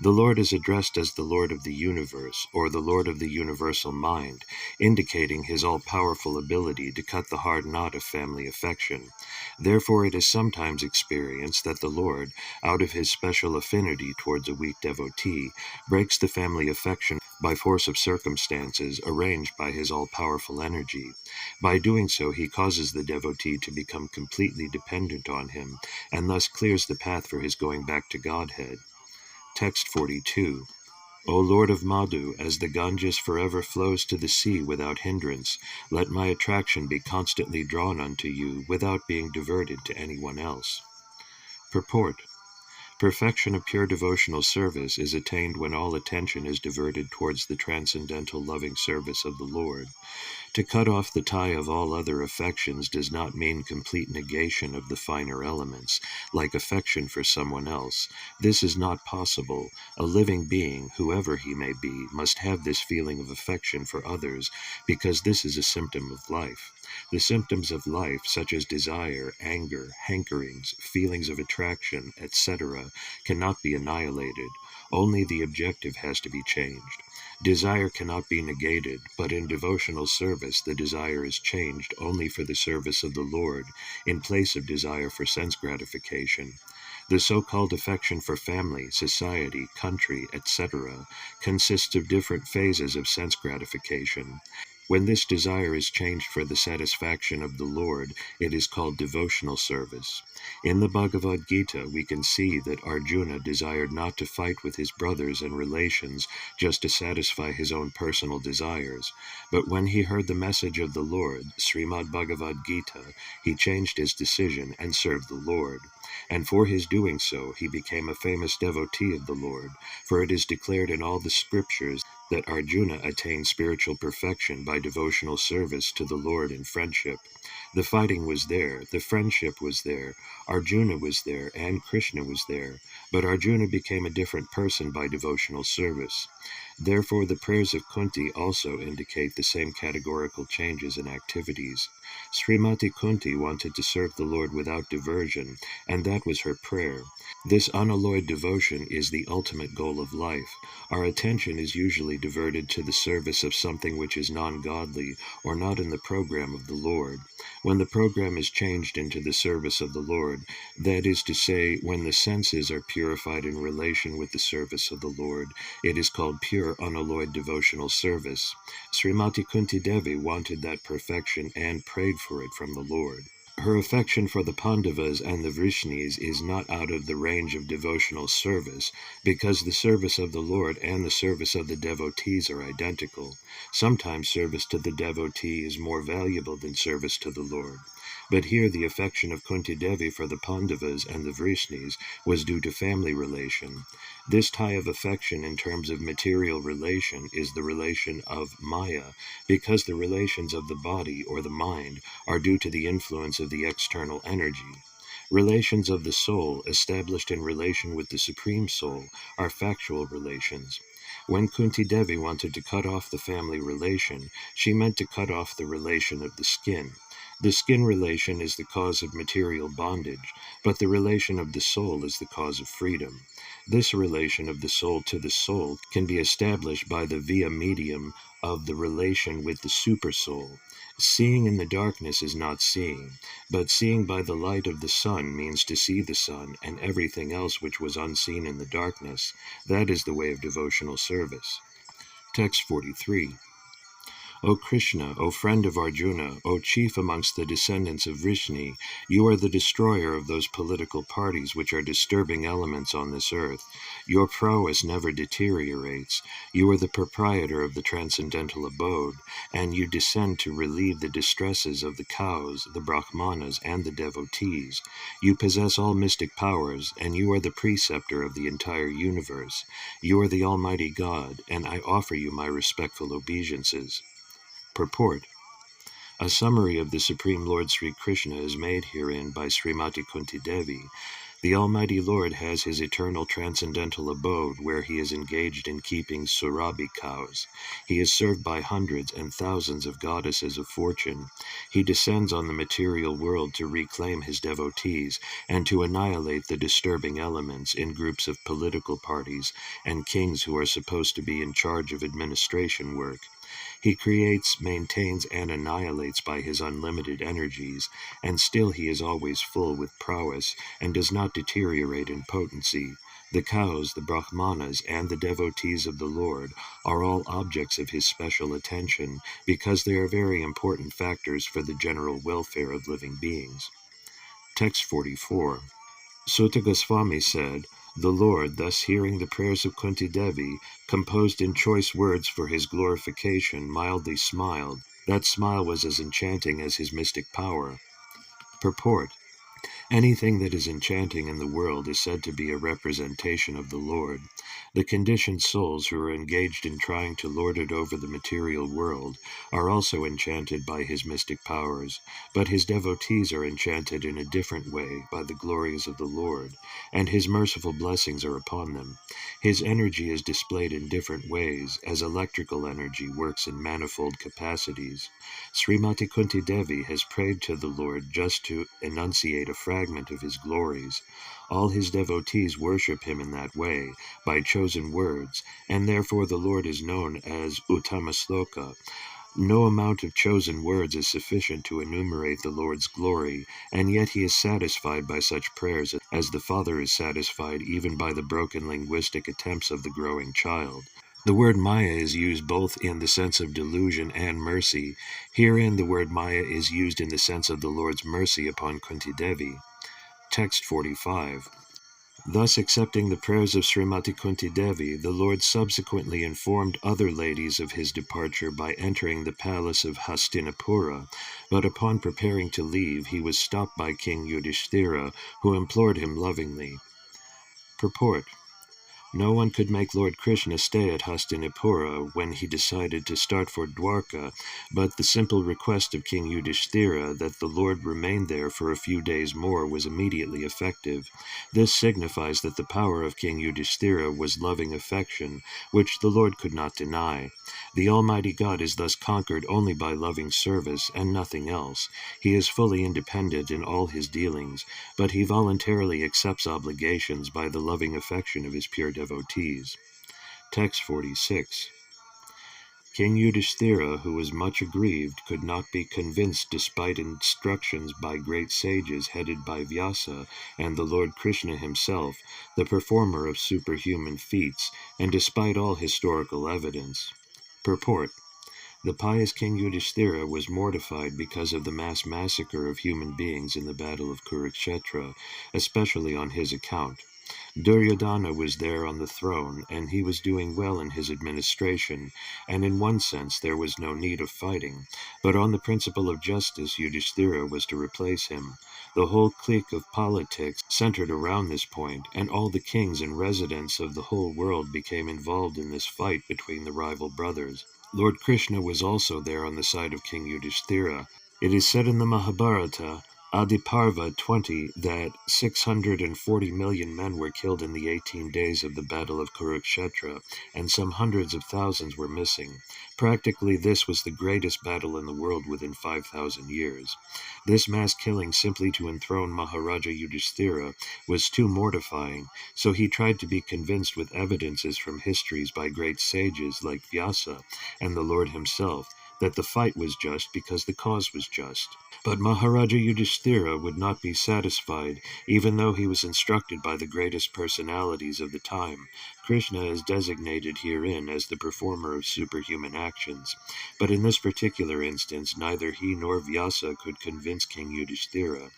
The Lord is addressed as the Lord of the universe, or the Lord of the universal mind, indicating his all-powerful ability to cut the hard knot of family affection. Therefore, it is sometimes experienced that the Lord, out of his special affinity towards a weak devotee, breaks the family affection by force of circumstances arranged by his all-powerful energy. By doing so, he causes the devotee to become completely dependent on him, and thus clears the path for his going back to Godhead. Text 42. O Lord of Madhu, as the Ganges forever flows to the sea without hindrance, let my attraction be constantly drawn unto you without being diverted to anyone else. Purport. Perfection of pure devotional service is attained when all attention is diverted towards the transcendental loving service of the Lord. To cut off the tie of all other affections does not mean complete negation of the finer elements, like affection for someone else. This is not possible. A living being, whoever he may be, must have this feeling of affection for others, because this is a symptom of life. The symptoms of life, such as desire, anger, hankerings, feelings of attraction, etc., cannot be annihilated. Only the objective has to be changed. Desire cannot be negated, but in devotional service the desire is changed only for the service of the Lord, in place of desire for sense gratification. The so-called affection for family, society, country, etc., consists of different phases of sense gratification. When this desire is changed for the satisfaction of the Lord, it is called devotional service. In the Bhagavad Gita, we can see that Arjuna desired not to fight with his brothers and relations just to satisfy his own personal desires. But when he heard the message of the Lord, Srimad Bhagavad Gita, he changed his decision and served the Lord. And for his doing so, he became a famous devotee of the Lord, for it is declared in all the scriptures that Arjuna attained spiritual perfection by devotional service to the Lord in friendship. The fighting was there, the friendship was there, Arjuna was there, and Krishna was there, but Arjuna became a different person by devotional service. Therefore, the prayers of Kunti also indicate the same categorical changes in activities. Srimati Kunti wanted to serve the Lord without diversion, and that was her prayer. This unalloyed devotion is the ultimate goal of life. Our attention is usually diverted to the service of something which is non-godly or not in the program of the Lord. When the program is changed into the service of the Lord, that is to say, when the senses are purified in relation with the service of the Lord, it is called pure unalloyed devotional service. Srimati Kunti Devi wanted that perfection and prayed for it from the Lord. Her affection for the Pandavas and the Vrishnis is not out of the range of devotional service, because the service of the Lord and the service of the devotees are identical. Sometimes service to the devotee is more valuable than service to the Lord. But here the affection of Kunti Devi for the Pandavas and the Vrishnis was due to family relation. This tie of affection in terms of material relation is the relation of Maya, because the relations of the body or the mind are due to the influence of the external energy. Relations of the soul, established in relation with the Supreme Soul, are factual relations. When Kunti Devi wanted to cut off the family relation, she meant to cut off the relation of the skin. The skin relation is the cause of material bondage, but the relation of the soul is the cause of freedom. This relation of the soul to the soul can be established by the via medium of the relation with the supersoul. Seeing in the darkness is not seeing, but seeing by the light of the sun means to see the sun and everything else which was unseen in the darkness. That is the way of devotional service. Text 43. O Krishna, O friend of Arjuna, O chief amongst the descendants of Vrishni, you are the destroyer of those political parties which are disturbing elements on this earth. Your prowess never deteriorates. You are the proprietor of the transcendental abode, and you descend to relieve the distresses of the cows, the Brahmanas, and the devotees. You possess all mystic powers, and you are the preceptor of the entire universe. You are the Almighty God, and I offer you my respectful obeisances. Purport. A summary of the Supreme Lord Sri Krishna is made herein by Srimati Kunti Devi. The Almighty Lord has his eternal transcendental abode where he is engaged in keeping Surabhi cows. He is served by hundreds and thousands of goddesses of fortune. He descends on the material world to reclaim his devotees and to annihilate the disturbing elements in groups of political parties and kings who are supposed to be in charge of administration work. He creates, maintains, and annihilates by his unlimited energies, and still he is always full with prowess and does not deteriorate in potency. The cows, the Brahmanas, and the devotees of the Lord are all objects of his special attention because they are very important factors for the general welfare of living beings. Text 44. Sutta Goswami said, the Lord, thus hearing the prayers of Kunti Devi, composed in choice words for his glorification, mildly smiled. That smile was as enchanting as his mystic power. Purport. Anything that is enchanting in the world is said to be a representation of the Lord. The conditioned souls who are engaged in trying to lord it over the material world are also enchanted by his mystic powers, but his devotees are enchanted in a different way by the glories of the Lord, and his merciful blessings are upon them. His energy is displayed in different ways, as electrical energy works in manifold capacities. Srimati Kunti Devi has prayed to the Lord just to enunciate a fragment of his glories. All his devotees worship him in that way, by chosen words, and therefore the Lord is known as Uttamasloka. No amount of chosen words is sufficient to enumerate the Lord's glory, and yet he is satisfied by such prayers as the Father is satisfied even by the broken linguistic attempts of the growing child. The word Maya is used both in the sense of delusion and mercy. Herein the word Maya is used in the sense of the Lord's mercy upon Kunti Devi. Text 45. Thus accepting the prayers of Srimati Kunti Devi, the Lord subsequently informed other ladies of his departure by entering the palace of Hastinapura, but upon preparing to leave, he was stopped by King Yudhishthira, who implored him lovingly. Purport. No one could make Lord Krishna stay at Hastinapura when he decided to start for Dwarka, but the simple request of King Yudhishthira that the Lord remain there for a few days more was immediately effective. This signifies that the power of King Yudhishthira was loving affection, which the Lord could not deny. The Almighty God is thus conquered only by loving service and nothing else. He is fully independent in all his dealings, but he voluntarily accepts obligations by the loving affection of his pure devotees. Text 46. King Yudhishthira, who was much aggrieved, could not be convinced despite instructions by great sages headed by Vyasa and the Lord Krishna himself, the performer of superhuman feats, and despite all historical evidence. Purport. The pious King Yudhishthira was mortified because of the mass massacre of human beings in the battle of Kurukshetra, especially on his account. Duryodhana was there on the throne, and he was doing well in his administration, and in one sense there was no need of fighting, but on the principle of justice Yudhishthira was to replace him. The whole clique of politics centered around this point, and all the kings and residents of the whole world became involved in this fight between the rival brothers. Lord Krishna was also there on the side of King Yudhishthira. It is said in the Mahabharata, Adiparva 20 that 640 million men were killed in the 18 days of the Battle of Kurukshetra, and some hundreds of thousands were missing. Practically, this was the greatest battle in the world within 5,000 years. This mass killing simply to enthrone Maharaja Yudhishthira was too mortifying, so he tried to be convinced with evidences from histories by great sages like Vyasa and the Lord himself that the fight was just because the cause was just. But Maharaja Yudhishthira would not be satisfied, even though he was instructed by the greatest personalities of the time. Krishna is designated herein as the performer of superhuman actions, but in this particular instance neither he nor Vyasa could convince King Yudhishthira.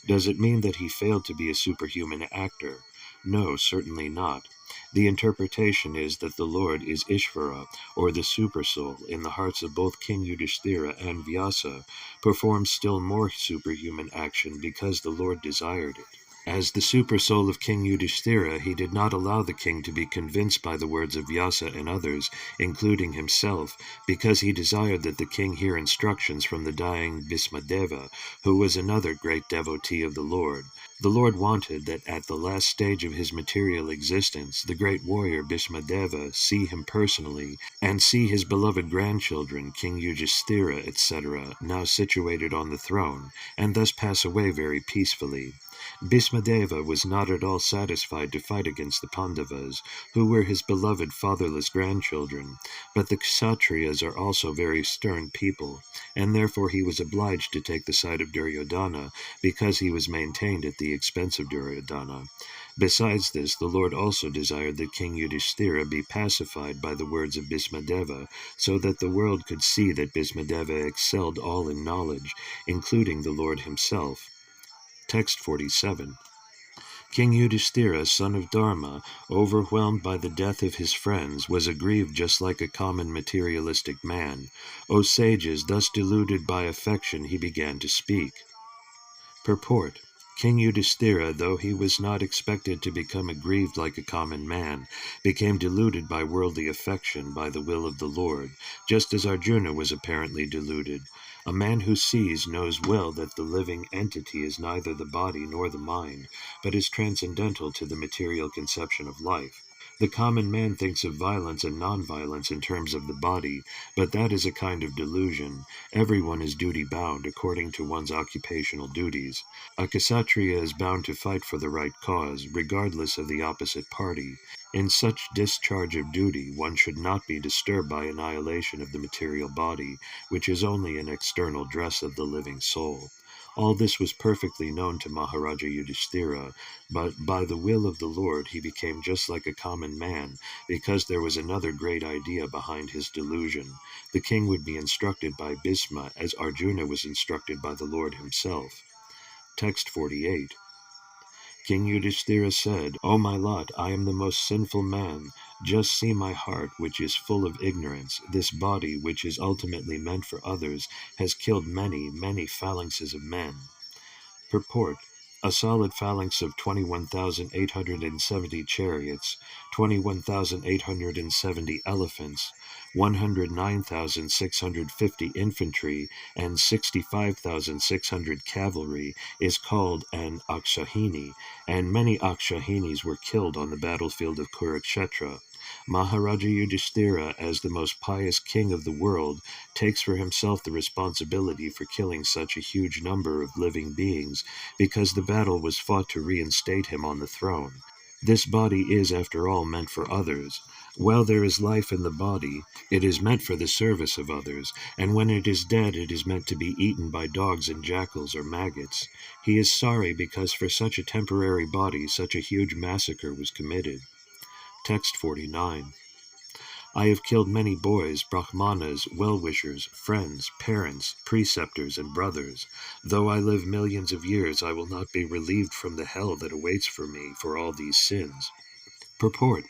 Does it mean that he failed to be a superhuman actor? No, certainly not. The interpretation is that the Lord is Ishvara, or the Supersoul, in the hearts of both King Yudhishthira and Vyasa, performs still more superhuman action because the Lord desired it. As the Supersoul of King Yudhishthira, he did not allow the king to be convinced by the words of Vyasa and others, including himself, because he desired that the king hear instructions from the dying Bhismadeva, who was another great devotee of the Lord. The Lord wanted that at the last stage of his material existence, the great warrior Bhismadeva see him personally, and see his beloved grandchildren, King Yudhishthira, etc., now situated on the throne, and thus pass away very peacefully. Bhismadeva was not at all satisfied to fight against the Pandavas, who were his beloved fatherless grandchildren, but the Kshatriyas are also very stern people, and therefore he was obliged to take the side of Duryodhana, because he was maintained at the expense of Duryodhana. Besides this, the Lord also desired that King Yudhishthira be pacified by the words of Bhismadeva, so that the world could see that Bhismadeva excelled all in knowledge, including the Lord himself. Text 47. King Yudhishthira, son of Dharma, overwhelmed by the death of his friends, was aggrieved just like a common materialistic man. O sages, thus deluded by affection, he began to speak. Purport. King Yudhishthira, though he was not expected to become aggrieved like a common man, became deluded by worldly affection by the will of the Lord, just as Arjuna was apparently deluded. A man who sees knows well that the living entity is neither the body nor the mind, but is transcendental to the material conception of life. The common man thinks of violence and non-violence in terms of the body, but that is a kind of delusion. Everyone is duty-bound according to one's occupational duties. A Kshatriya is bound to fight for the right cause, regardless of the opposite party. In such discharge of duty, one should not be disturbed by annihilation of the material body, which is only an external dress of the living soul. All this was perfectly known to Maharaja Yudhishthira, but by the will of the Lord he became just like a common man, because there was another great idea behind his delusion. The king would be instructed by Bhisma, as Arjuna was instructed by the Lord himself. Text 48. King Yudhishthira said, O my lot, I am the most sinful man. Just see my heart, which is full of ignorance. This body, which is ultimately meant for others, has killed many, many phalanxes of men. Purport. A solid phalanx of 21,870 chariots, 21,870 elephants, 109,650 infantry, and 65,600 cavalry is called an Akshahini, and many Akshahinis were killed on the battlefield of Kurukshetra. Maharaja Yudhishthira, as the most pious king of the world, takes for himself the responsibility for killing such a huge number of living beings, because the battle was fought to reinstate him on the throne. This body is, after all, meant for others. While there is life in the body, it is meant for the service of others, and when it is dead, it is meant to be eaten by dogs and jackals or maggots. He is sorry because for such a temporary body, such a huge massacre was committed. Text 49. I have killed many boys, brahmanas, well-wishers, friends, parents, preceptors, and brothers. Though I live millions of years, I will not be relieved from the hell that awaits for me for all these sins. Purport.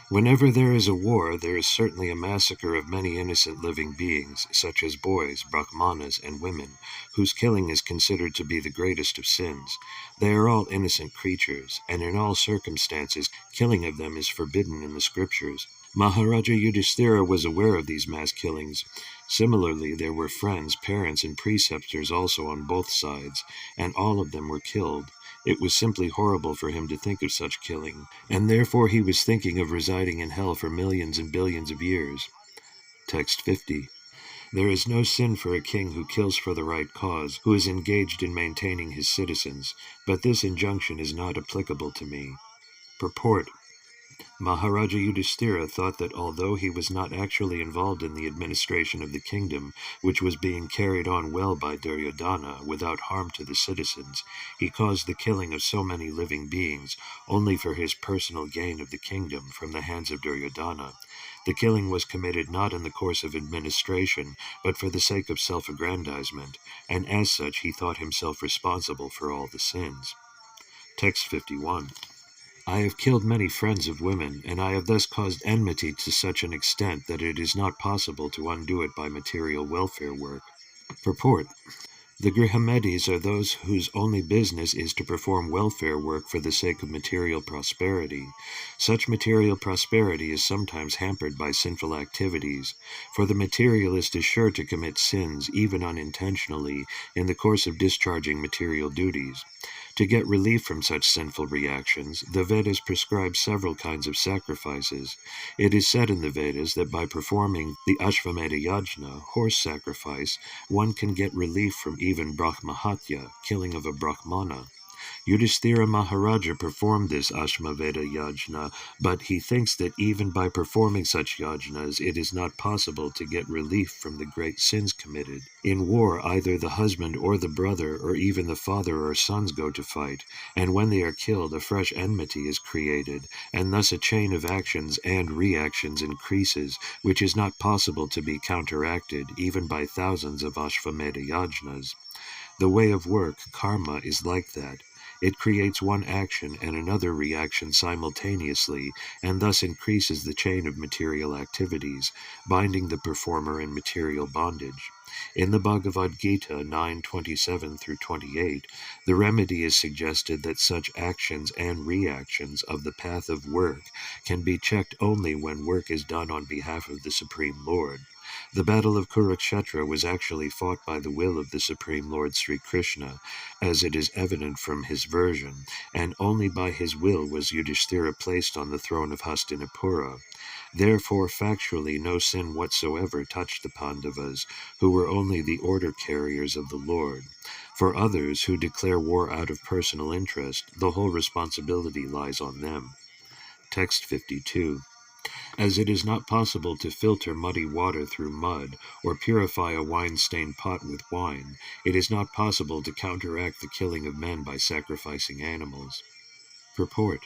Whenever there is a war, there is certainly a massacre of many innocent living beings, such as boys, brahmanas, and women, whose killing is considered to be the greatest of sins. They are all innocent creatures, and in all circumstances, killing of them is forbidden in the scriptures. Maharaja Yudhishthira was aware of these mass killings. Similarly, there were friends, parents, and preceptors also on both sides, and all of them were killed. It was simply horrible for him to think of such killing, and therefore he was thinking of residing in hell for millions and billions of years. Text 50. There is no sin for a king who kills for the right cause, who is engaged in maintaining his citizens, but this injunction is not applicable to me. Purport. Maharaja Yudhishthira thought that although he was not actually involved in the administration of the kingdom, which was being carried on well by Duryodhana without harm to the citizens, he caused the killing of so many living beings only for his personal gain of the kingdom from the hands of Duryodhana. The killing was committed not in the course of administration, but for the sake of self-aggrandizement, and as such he thought himself responsible for all the sins. Text 51. I have killed many friends of women, and I have thus caused enmity to such an extent that it is not possible to undo it by material welfare work. Purport. The Grihamedis are those whose only business is to perform welfare work for the sake of material prosperity. Such material prosperity is sometimes hampered by sinful activities, for the materialist is sure to commit sins, even unintentionally, in the course of discharging material duties. To get relief from such sinful reactions, the Vedas prescribe several kinds of sacrifices. It is said in the Vedas that by performing the Ashvamedha Yajna, horse sacrifice, one can get relief from even Brahmahatya, killing of a Brahmana. Yudhishthira Maharaja performed this Ashvamedha Yajna, but he thinks that even by performing such yajnas, it is not possible to get relief from the great sins committed. In war, either the husband or the brother, or even the father or sons go to fight, and when they are killed, a fresh enmity is created, and thus a chain of actions and reactions increases, which is not possible to be counteracted even by thousands of Ashvamedha Yajnas. The way of work, karma, is like that. It creates one action and another reaction simultaneously, and thus increases the chain of material activities, binding the performer in material bondage. In the Bhagavad Gita 9:27-28, the remedy is suggested that such actions and reactions of the path of work can be checked only when work is done on behalf of the Supreme Lord. The battle of Kurukshetra was actually fought by the will of the Supreme Lord Sri Krishna, as it is evident from his version, and only by his will was Yudhishthira placed on the throne of Hastinapura. Therefore, factually, no sin whatsoever touched the Pandavas, who were only the order carriers of the Lord. For others, who declare war out of personal interest, the whole responsibility lies on them. Text 52. As it is not possible to filter muddy water through mud, or purify a wine-stained pot with wine, it is not possible to counteract the killing of men by sacrificing animals. Purport.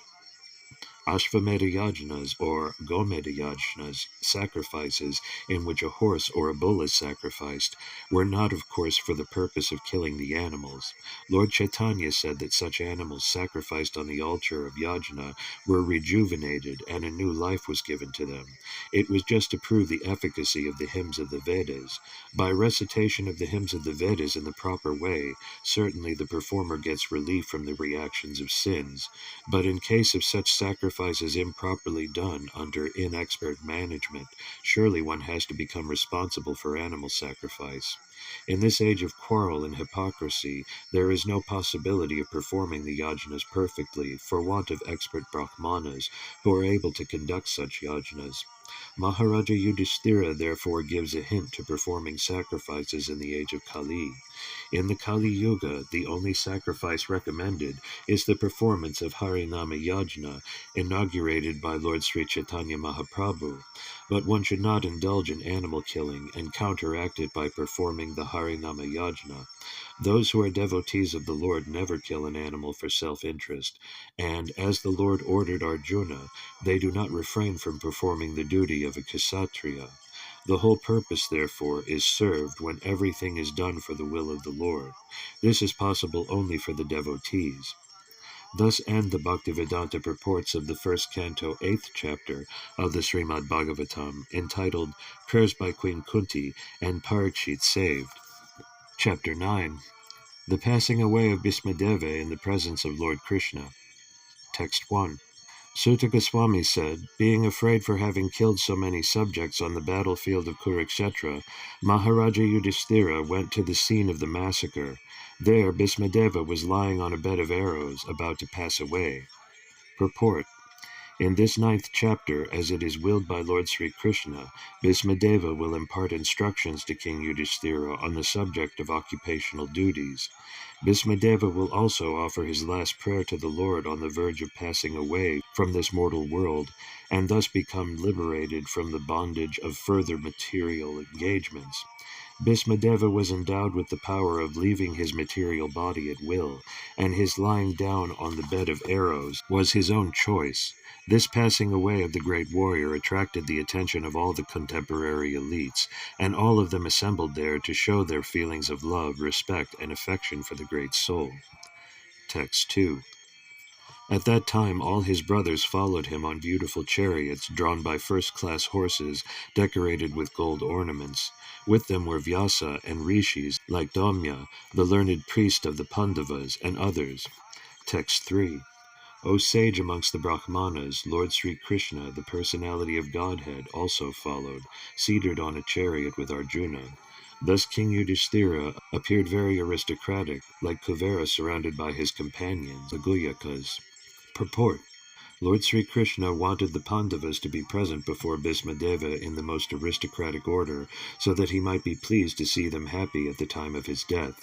Ashvamedha Yajnas, or Gomedha Yajnas, sacrifices in which a horse or a bull is sacrificed, were not, of course, for the purpose of killing the animals. Lord Chaitanya said that such animals sacrificed on the altar of Yajna were rejuvenated and a new life was given to them. It was just to prove the efficacy of the hymns of the Vedas. By recitation of the hymns of the Vedas in the proper way, certainly the performer gets relief from the reactions of sins. But in case of such sacrifices improperly done under inexpert management, surely one has to become responsible for animal sacrifice. In this age of quarrel and hypocrisy, there is no possibility of performing the yajnas perfectly for want of expert brahmanas who are able to conduct such yajnas. Maharaja Yudhishthira therefore gives a hint to performing sacrifices in the age of Kali. In the Kali Yuga, the only sacrifice recommended is the performance of Harinama Yajna, inaugurated by Lord Sri Chaitanya Mahaprabhu. But one should not indulge in animal killing and counteract it by performing the Harinama Yajna. Those who are devotees of the Lord never kill an animal for self-interest, and as the Lord ordered Arjuna, they do not refrain from performing the duty of a Kshatriya. The whole purpose, therefore, is served when everything is done for the will of the Lord. This is possible only for the devotees. Thus end the Bhaktivedanta Purports of the first canto, 8th chapter of the Srimad Bhagavatam, entitled Prayers by Queen Kunti and Parikshit Saved. Chapter 9. The Passing Away of Bhismadeva in the Presence of Lord Krishna. Text 1. Sutta Goswami said, being afraid for having killed so many subjects on the battlefield of Kurukshetra, Maharaja Yudhishthira went to the scene of the massacre. There, Bhismadeva was lying on a bed of arrows, about to pass away. Purport. In this 9th chapter, as it is willed by Lord Sri Krishna, Bhismadeva will impart instructions to King Yudhishthira on the subject of occupational duties. Bhismadeva will also offer his last prayer to the Lord on the verge of passing away from this mortal world, and thus become liberated from the bondage of further material engagements. Bhismadeva was endowed with the power of leaving his material body at will, and his lying down on the bed of arrows was his own choice. This passing away of the great warrior attracted the attention of all the contemporary elites, and all of them assembled there to show their feelings of love, respect, and affection for the great soul. Text 2. At that time all his brothers followed him on beautiful chariots drawn by first-class horses decorated with gold ornaments. With them were Vyasa and rishis like Dhaumya, the learned priest of the Pandavas, and others. Text 3. O sage amongst the Brahmanas, Lord Sri Krishna, the personality of Godhead, also followed, seated on a chariot with Arjuna. Thus King Yudhishthira appeared very aristocratic, like Kuvera surrounded by his companions, the Guyakas. Purport. Lord Sri Krishna wanted the Pandavas to be present before Bhismadeva in the most aristocratic order, so that he might be pleased to see them happy at the time of his death.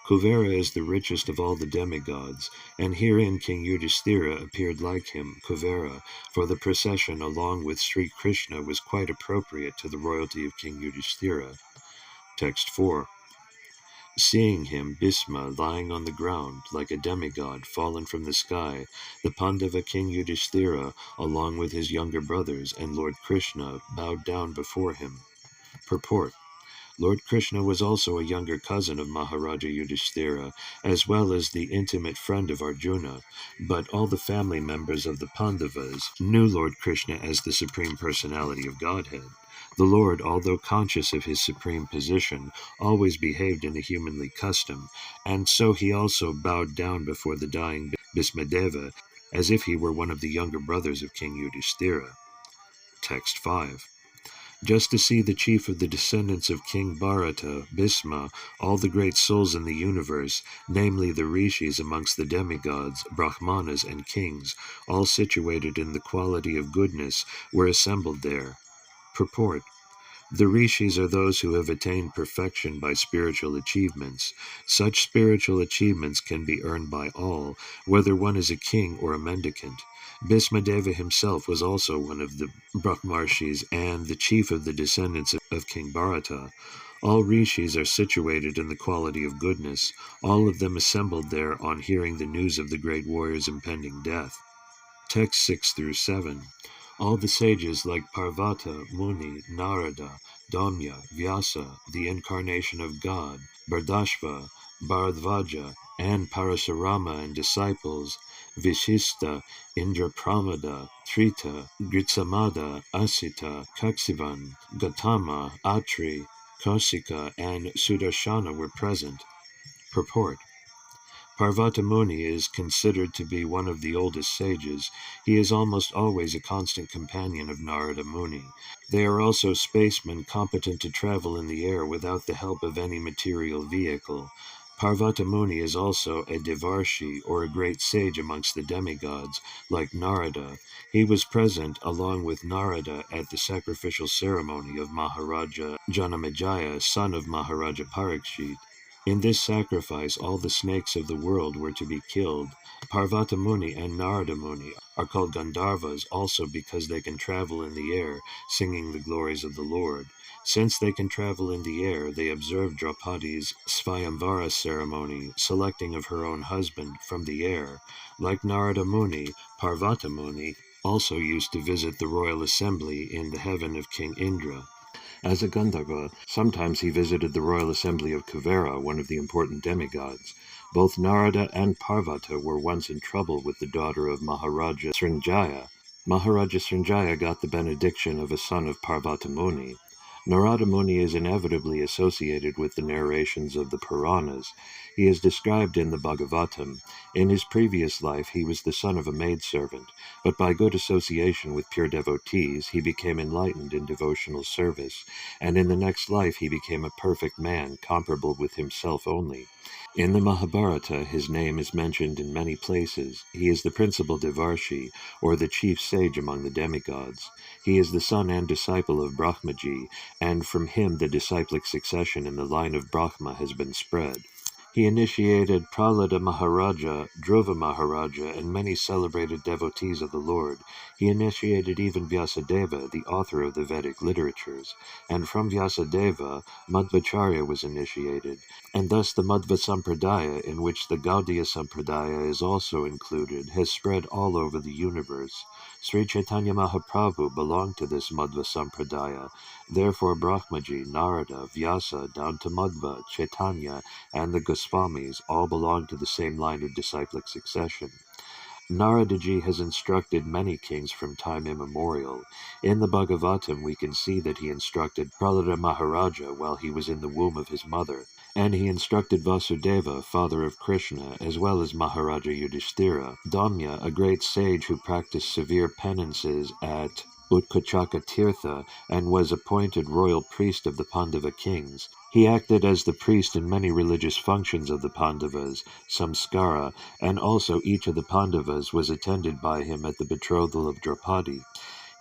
Kuvera is the richest of all the demigods, and herein King Yudhishthira appeared like him, Kuvera, for the procession along with Sri Krishna was quite appropriate to the royalty of King Yudhishthira. Text 4. Seeing him, Bhisma, lying on the ground, like a demigod fallen from the sky, the Pandava king Yudhishthira, along with his younger brothers and Lord Krishna, bowed down before him. Purport. Lord Krishna was also a younger cousin of Maharaja Yudhishthira, as well as the intimate friend of Arjuna, but all the family members of the Pandavas knew Lord Krishna as the Supreme Personality of Godhead. The Lord, although conscious of his supreme position, always behaved in a humanly custom, and so he also bowed down before the dying Bhismadeva, as if he were one of the younger brothers of King Yudhishthira. Text 5. Just to see the chief of the descendants of King Bharata, Bhisma, all the great souls in the universe, namely the rishis amongst the demigods, brahmanas, and kings, all situated in the quality of goodness, were assembled there. Purport. The rishis are those who have attained perfection by spiritual achievements. Such spiritual achievements can be earned by all, whether one is a king or a mendicant. Bhismadeva himself was also one of the Brahmarshis and the chief of the descendants of King Bharata. All rishis are situated in the quality of goodness, all of them assembled there on hearing the news of the great warrior's impending death. Text 6 through 7. All the sages like Parvata, Muni, Narada, Dhaumya, Vyasa, the incarnation of God, Bardashva, Bharadvaja, and Parasurama and disciples, Vishista, Indrapramada, Trita, Gritsamada, Asita, Kaksivan, Gautama, Atri, Kausika, and Sudarshana were present. Purport. Parvata Muni is considered to be one of the oldest sages. He is almost always a constant companion of Narada Muni. They are also spacemen competent to travel in the air without the help of any material vehicle. Parvata Muni is also a Devarshi, or a great sage amongst the demigods, like Narada. He was present along with Narada at the sacrificial ceremony of Maharaja Janamejaya, son of Maharaja Parikshit. In this sacrifice all the snakes of the world were to be killed. Parvata Muni and Narada Muni are called Gandharvas also because they can travel in the air, singing the glories of the Lord. Since they can travel in the air, they observe Draupadi's Svayamvara ceremony, selecting of her own husband from the air. Like Narada Muni, Parvata Muni also used to visit the royal assembly in the heaven of King Indra. As a Gandharva, sometimes he visited the royal assembly of Kuvera, one of the important demigods. Both Narada and Parvata were once in trouble with the daughter of Maharaja Srinjaya. Maharaja Srinjaya got the benediction of a son of Parvata Muni. Narada Muni is inevitably associated with the narrations of the Puranas. He is described in the Bhagavatam. In his previous life, he was the son of a maidservant. but by good association with pure devotees, he became enlightened in devotional service, and in the next life he became a perfect man, comparable with himself only. In the Mahabharata, his name is mentioned in many places. He is the principal Devarshi, or the chief sage among the demigods. He is the son and disciple of Brahmaji, and from him the disciplic succession in the line of Brahma has been spread. He initiated Prahlada Maharaja, Dhruva Maharaja, and many celebrated devotees of the Lord. He initiated even Vyasadeva, the author of the Vedic literatures, and from Vyasadeva, Madhvacharya was initiated, and thus the Madhva Sampradaya, in which the Gaudiya Sampradaya is also included, has spread all over the universe. Sri Chaitanya Mahaprabhu belonged to this Madhva Sampradaya. Therefore Brahmaji, Narada, Vyasa, down to Madhva, Chaitanya, and the Goswamis all belong to the same line of disciplic succession. Naradaji has instructed many kings from time immemorial. In the Bhagavatam we can see that he instructed Prahlada Maharaja while he was in the womb of his mother, and he instructed Vasudeva, father of Krishna, as well as Maharaja Yudhishthira. Damya, a great sage who practiced severe penances at Utkochaka Tirtha and was appointed royal priest of the Pandava kings. He acted as the priest in many religious functions of the Pandavas, samskara, and also each of the Pandavas was attended by him at the betrothal of Draupadi.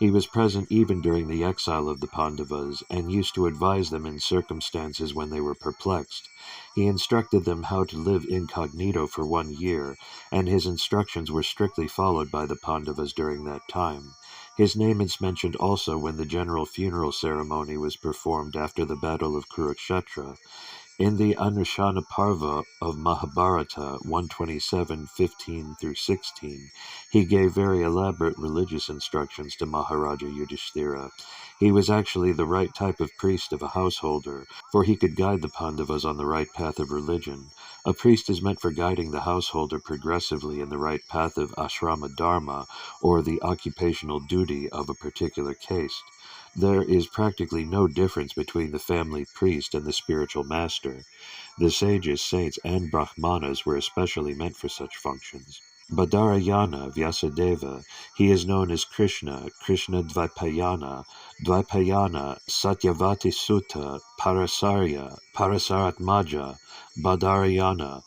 He was present even during the exile of the Pandavas, and used to advise them in circumstances when they were perplexed. He instructed them how to live incognito for 1 year, and his instructions were strictly followed by the Pandavas during that time. His name is mentioned also when the general funeral ceremony was performed after the battle of Kurukshetra. In the Anushana Parva of Mahabharata 127:15-16, he gave very elaborate religious instructions to Maharaja Yudhishthira. He was actually the right type of priest of a householder, for he could guide the Pandavas on the right path of religion. A priest is meant for guiding the householder progressively in the right path of ashrama dharma, or the occupational duty of a particular caste. There is practically no difference between the family priest and the spiritual master. The sages, saints, and brahmanas were especially meant for such functions. Badarayana, Vyasadeva, he is known as Krishna, Krishna Dvaipayana, Dvaipayana, Satyavati Sutta, Parasarya, Parasaratmaja, Badarayana,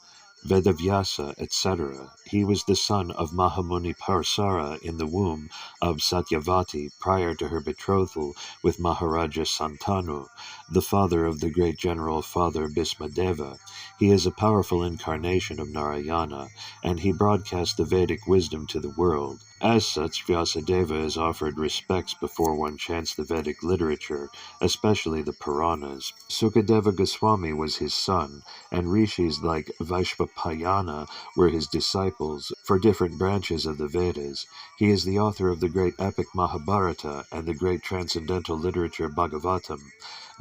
Vedavyasa, etc. He was the son of Mahamuni Parasara in the womb of Satyavati prior to her betrothal with Maharaja Santanu, the father of the great general Father Bhismadeva. He is a powerful incarnation of Narayana, and he broadcast the Vedic wisdom to the world. As such, Vyasadeva is offered respects before one chants the Vedic literature, especially the Puranas. Sukadeva Goswami was his son, and rishis like Vaishvapayana were his disciples for different branches of the Vedas. He is the author of the great epic Mahabharata and the great transcendental literature Bhagavatam.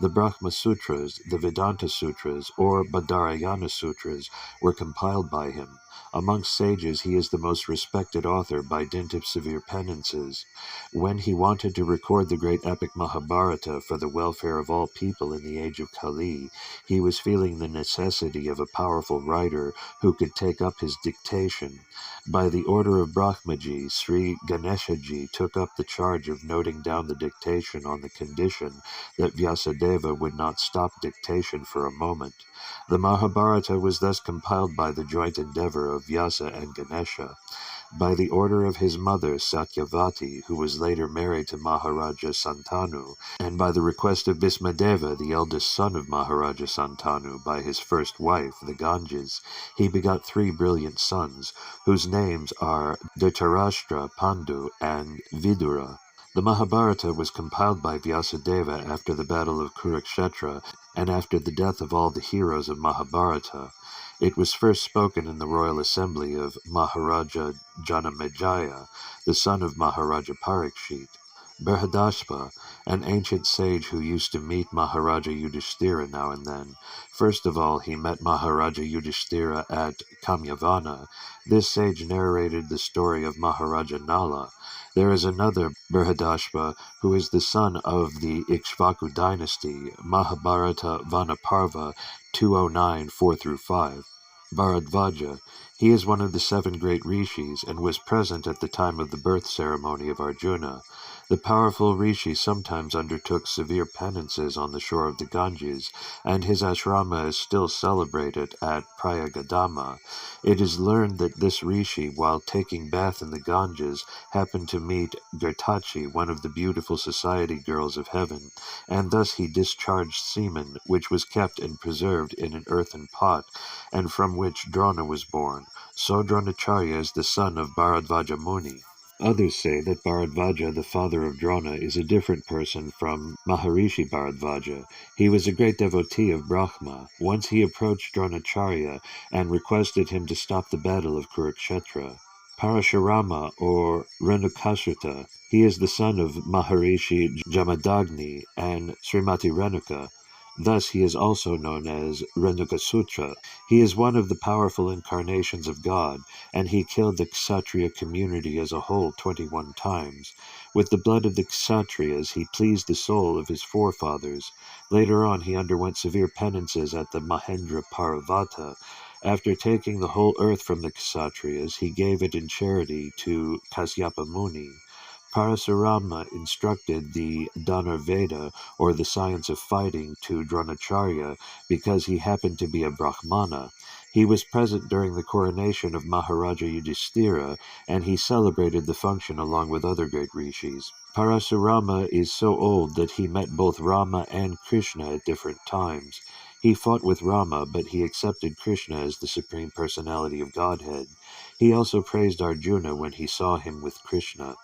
The Brahma Sutras, the Vedanta Sutras, or Badarayana Sutras, were compiled by him. Amongst sages, he is the most respected author by dint of severe penances. When he wanted to record the great epic Mahabharata for the welfare of all people in the age of Kali, he was feeling the necessity of a powerful writer who could take up his dictation. By the order of Brahmaji, Sri Ganeshaji took up the charge of noting down the dictation on the condition that Vyasadeva would not stop dictation for a moment. The Mahabharata was thus compiled by the joint endeavor of Vyasa and Ganesha. By the order of his mother Satyavati, who was later married to Maharaja Santanu, and by the request of Bhismadeva, the eldest son of Maharaja Santanu, by his first wife, the Ganges, he begot 3 brilliant sons, whose names are Dhritarashtra, Pandu, and Vidura. The Mahabharata was compiled by Vyasadeva after the battle of Kurukshetra and after the death of all the heroes of Mahabharata. It was first spoken in the royal assembly of Maharaja Janamejaya, the son of Maharaja Parikshit. Brihadashva, an ancient sage who used to meet Maharaja Yudhishthira now and then. First of all, he met Maharaja Yudhishthira at Kamyavana. This sage narrated the story of Maharaja Nala. There is another Brihadashva who is the son of the Ikshvaku dynasty, Mahabharata Vanaparva 209, 4-5. Bharadvaja. He is one of the 7 great rishis and was present at the time of the birth ceremony of Arjuna. The powerful rishi sometimes undertook severe penances on the shore of the Ganges, and his ashrama is still celebrated at Prayagadama. It is learned that this rishi, while taking bath in the Ganges, happened to meet Girtachi, one of the beautiful society girls of heaven, and thus he discharged semen, which was kept and preserved in an earthen pot, and from which Drona was born. So Dronacharya is the son of Bharadvaja Muni. Others say that Bharadvaja, the father of Drona, is a different person from Maharishi Bharadvaja. He was a great devotee of Brahma. Once he approached Dronacharya and requested him to stop the battle of Kurukshetra. Parashurama, or Renukasuta, he is the son of Maharishi Jamadagni and Srimati Renuka. Thus he is also known as Renukasutra. He is one of the powerful incarnations of God, and he killed the Kshatriya community as a whole 21 times. With the blood of the Kshatriyas, he pleased the soul of his forefathers. Later on, he underwent severe penances at the Mahendra Parvata. After taking the whole earth from the Kshatriyas, he gave it in charity to Kasyapa Muni. Parasurama instructed the Dhanurveda, or the science of fighting, to Dronacharya because he happened to be a Brahmana. He was present during the coronation of Maharaja Yudhishthira, and he celebrated the function along with other great rishis. Parasurama is so old that he met both Rama and Krishna at different times. He fought with Rama, but he accepted Krishna as the Supreme Personality of Godhead. He also praised Arjuna when he saw him with Krishna.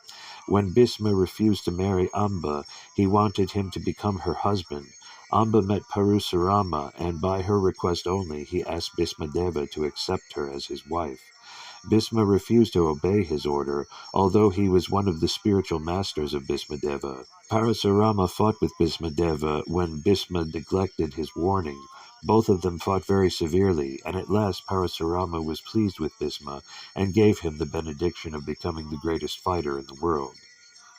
When Bhisma refused to marry Amba, he wanted him to become her husband. Amba met Parasurama, and by her request only, he asked Bhismadeva to accept her as his wife. Bhisma refused to obey his order, although he was one of the spiritual masters of Bhismadeva. Parasurama fought with Bhismadeva when Bhisma neglected his warning. Both of them fought very severely, and at last Parasurama was pleased with Bhisma and gave him the benediction of becoming the greatest fighter in the world.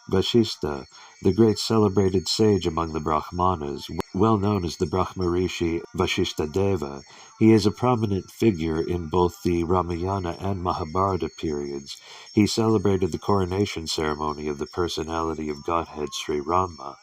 Vashishta, the great celebrated sage among the Brahmanas, well known as the Brahmarishi Vashishtadeva, he is a prominent figure in both the Ramayana and Mahabharata periods. He celebrated the coronation ceremony of the personality of Godhead Sri Rama.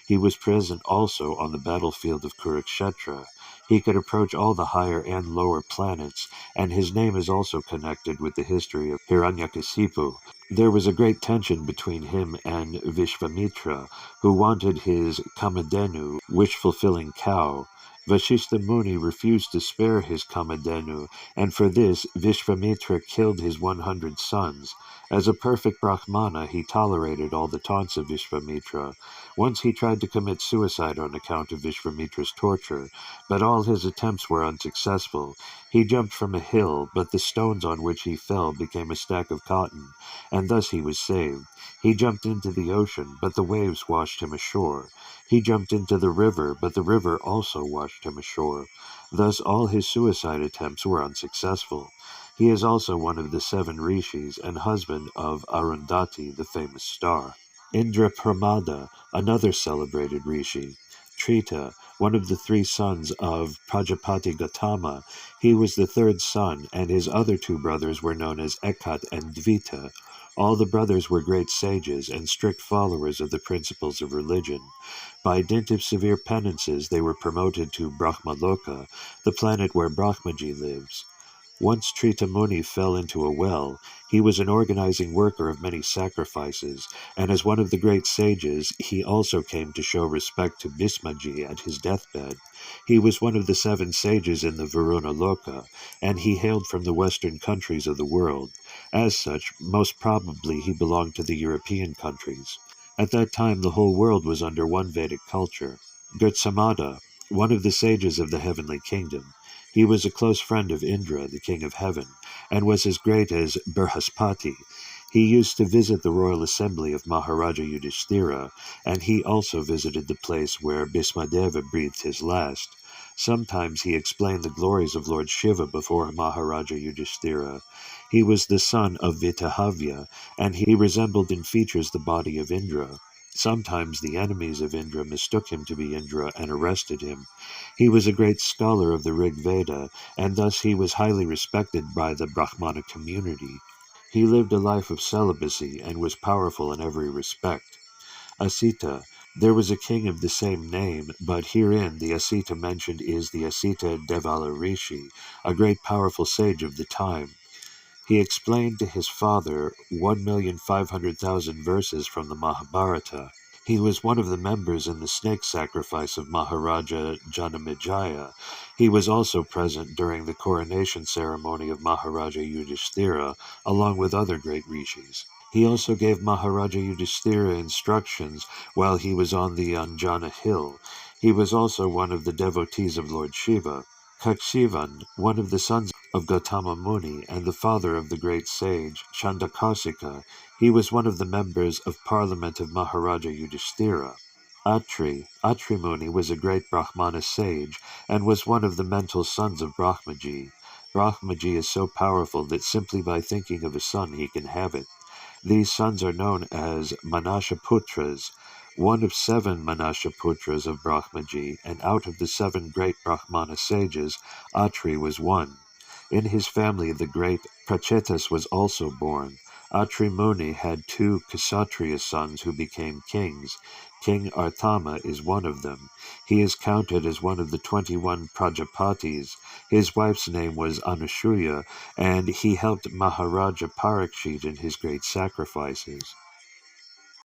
He was present also on the battlefield of Kurukshetra. He could approach all the higher and lower planets, and his name is also connected with the history of Hiranyakasipu. There was a great tension between him and Vishvamitra, who wanted his Kamadhenu, wish-fulfilling cow. Vashishta Muni refused to spare his Kamadhenu, and for this Vishvamitra killed his 100 sons. As a perfect Brahmana, he tolerated all the taunts of Vishvamitra. Once he tried to commit suicide on account of Vishvamitra's torture, but all his attempts were unsuccessful. He jumped from a hill, but the stones on which he fell became a stack of cotton, and thus he was saved. He jumped into the ocean, but the waves washed him ashore. He jumped into the river, but the river also washed him ashore. Thus all his suicide attempts were unsuccessful. He is also one of the 7 rishis and husband of Arundhati, the famous star. Indra Pramada, another celebrated rishi. Trita, one of the 3 sons of Prajapati Gautama. He was the 3rd son, and his other 2 brothers were known as Ekat and Dvita. All the brothers were great sages and strict followers of the principles of religion. By dint of severe penances, they were promoted to Brahmaloka, the planet where Brahmaji lives. Once Trita Muni fell into a well. He was an organizing worker of many sacrifices, and as one of the great sages, he also came to show respect to Bhismaji at his deathbed. He was one of the 7 sages in the Varuna Loka, and he hailed from the western countries of the world. As such, most probably he belonged to the European countries. At that time, the whole world was under one Vedic culture. Gurtsamada, one of the sages of the heavenly kingdom. He was a close friend of Indra, the king of heaven, and was as great as Brihaspati. He used to visit the royal assembly of Maharaja Yudhishthira, and he also visited the place where Bhismadeva breathed his last. Sometimes he explained the glories of Lord Shiva before Maharaja Yudhishthira. He was the son of Vitahavya, and he resembled in features the body of Indra. Sometimes the enemies of Indra mistook him to be Indra and arrested him. He was a great scholar of the Rig Veda, and thus he was highly respected by the Brahmana community. He lived a life of celibacy and was powerful in every respect. Asita. There was a king of the same name, but herein the Asita mentioned is the Asita Devala Rishi, a great powerful sage of the time. He explained to his father 1,500,000 verses from the Mahabharata. He was one of the members in the snake sacrifice of Maharaja Janamejaya. He was also present during the coronation ceremony of Maharaja Yudhishthira, along with other great rishis. He also gave Maharaja Yudhishthira instructions while he was on the Anjana hill. He was also one of the devotees of Lord Shiva. Kakshivan, one of the sons of Gautama Muni and the father of the great sage Chandakausika, he was one of the members of parliament of Maharaja Yudhishthira. Atri Muni was a great Brahmana sage and was one of the mental sons of Brahmaji. Brahmaji is so powerful that simply by thinking of a son he can have it. These sons are known as Manashaputras, one of 7 Manashaputras of Brahmaji, and out of the 7 great Brahmana sages, Atri was one. In his family the great Prachetas was also born. Atri Muni had 2 Kshatriya sons who became kings. King Artama is one of them. He is counted as one of the 21 Prajapatis. His wife's name was Anushuya, and he helped Maharaja Parikshit in his great sacrifices.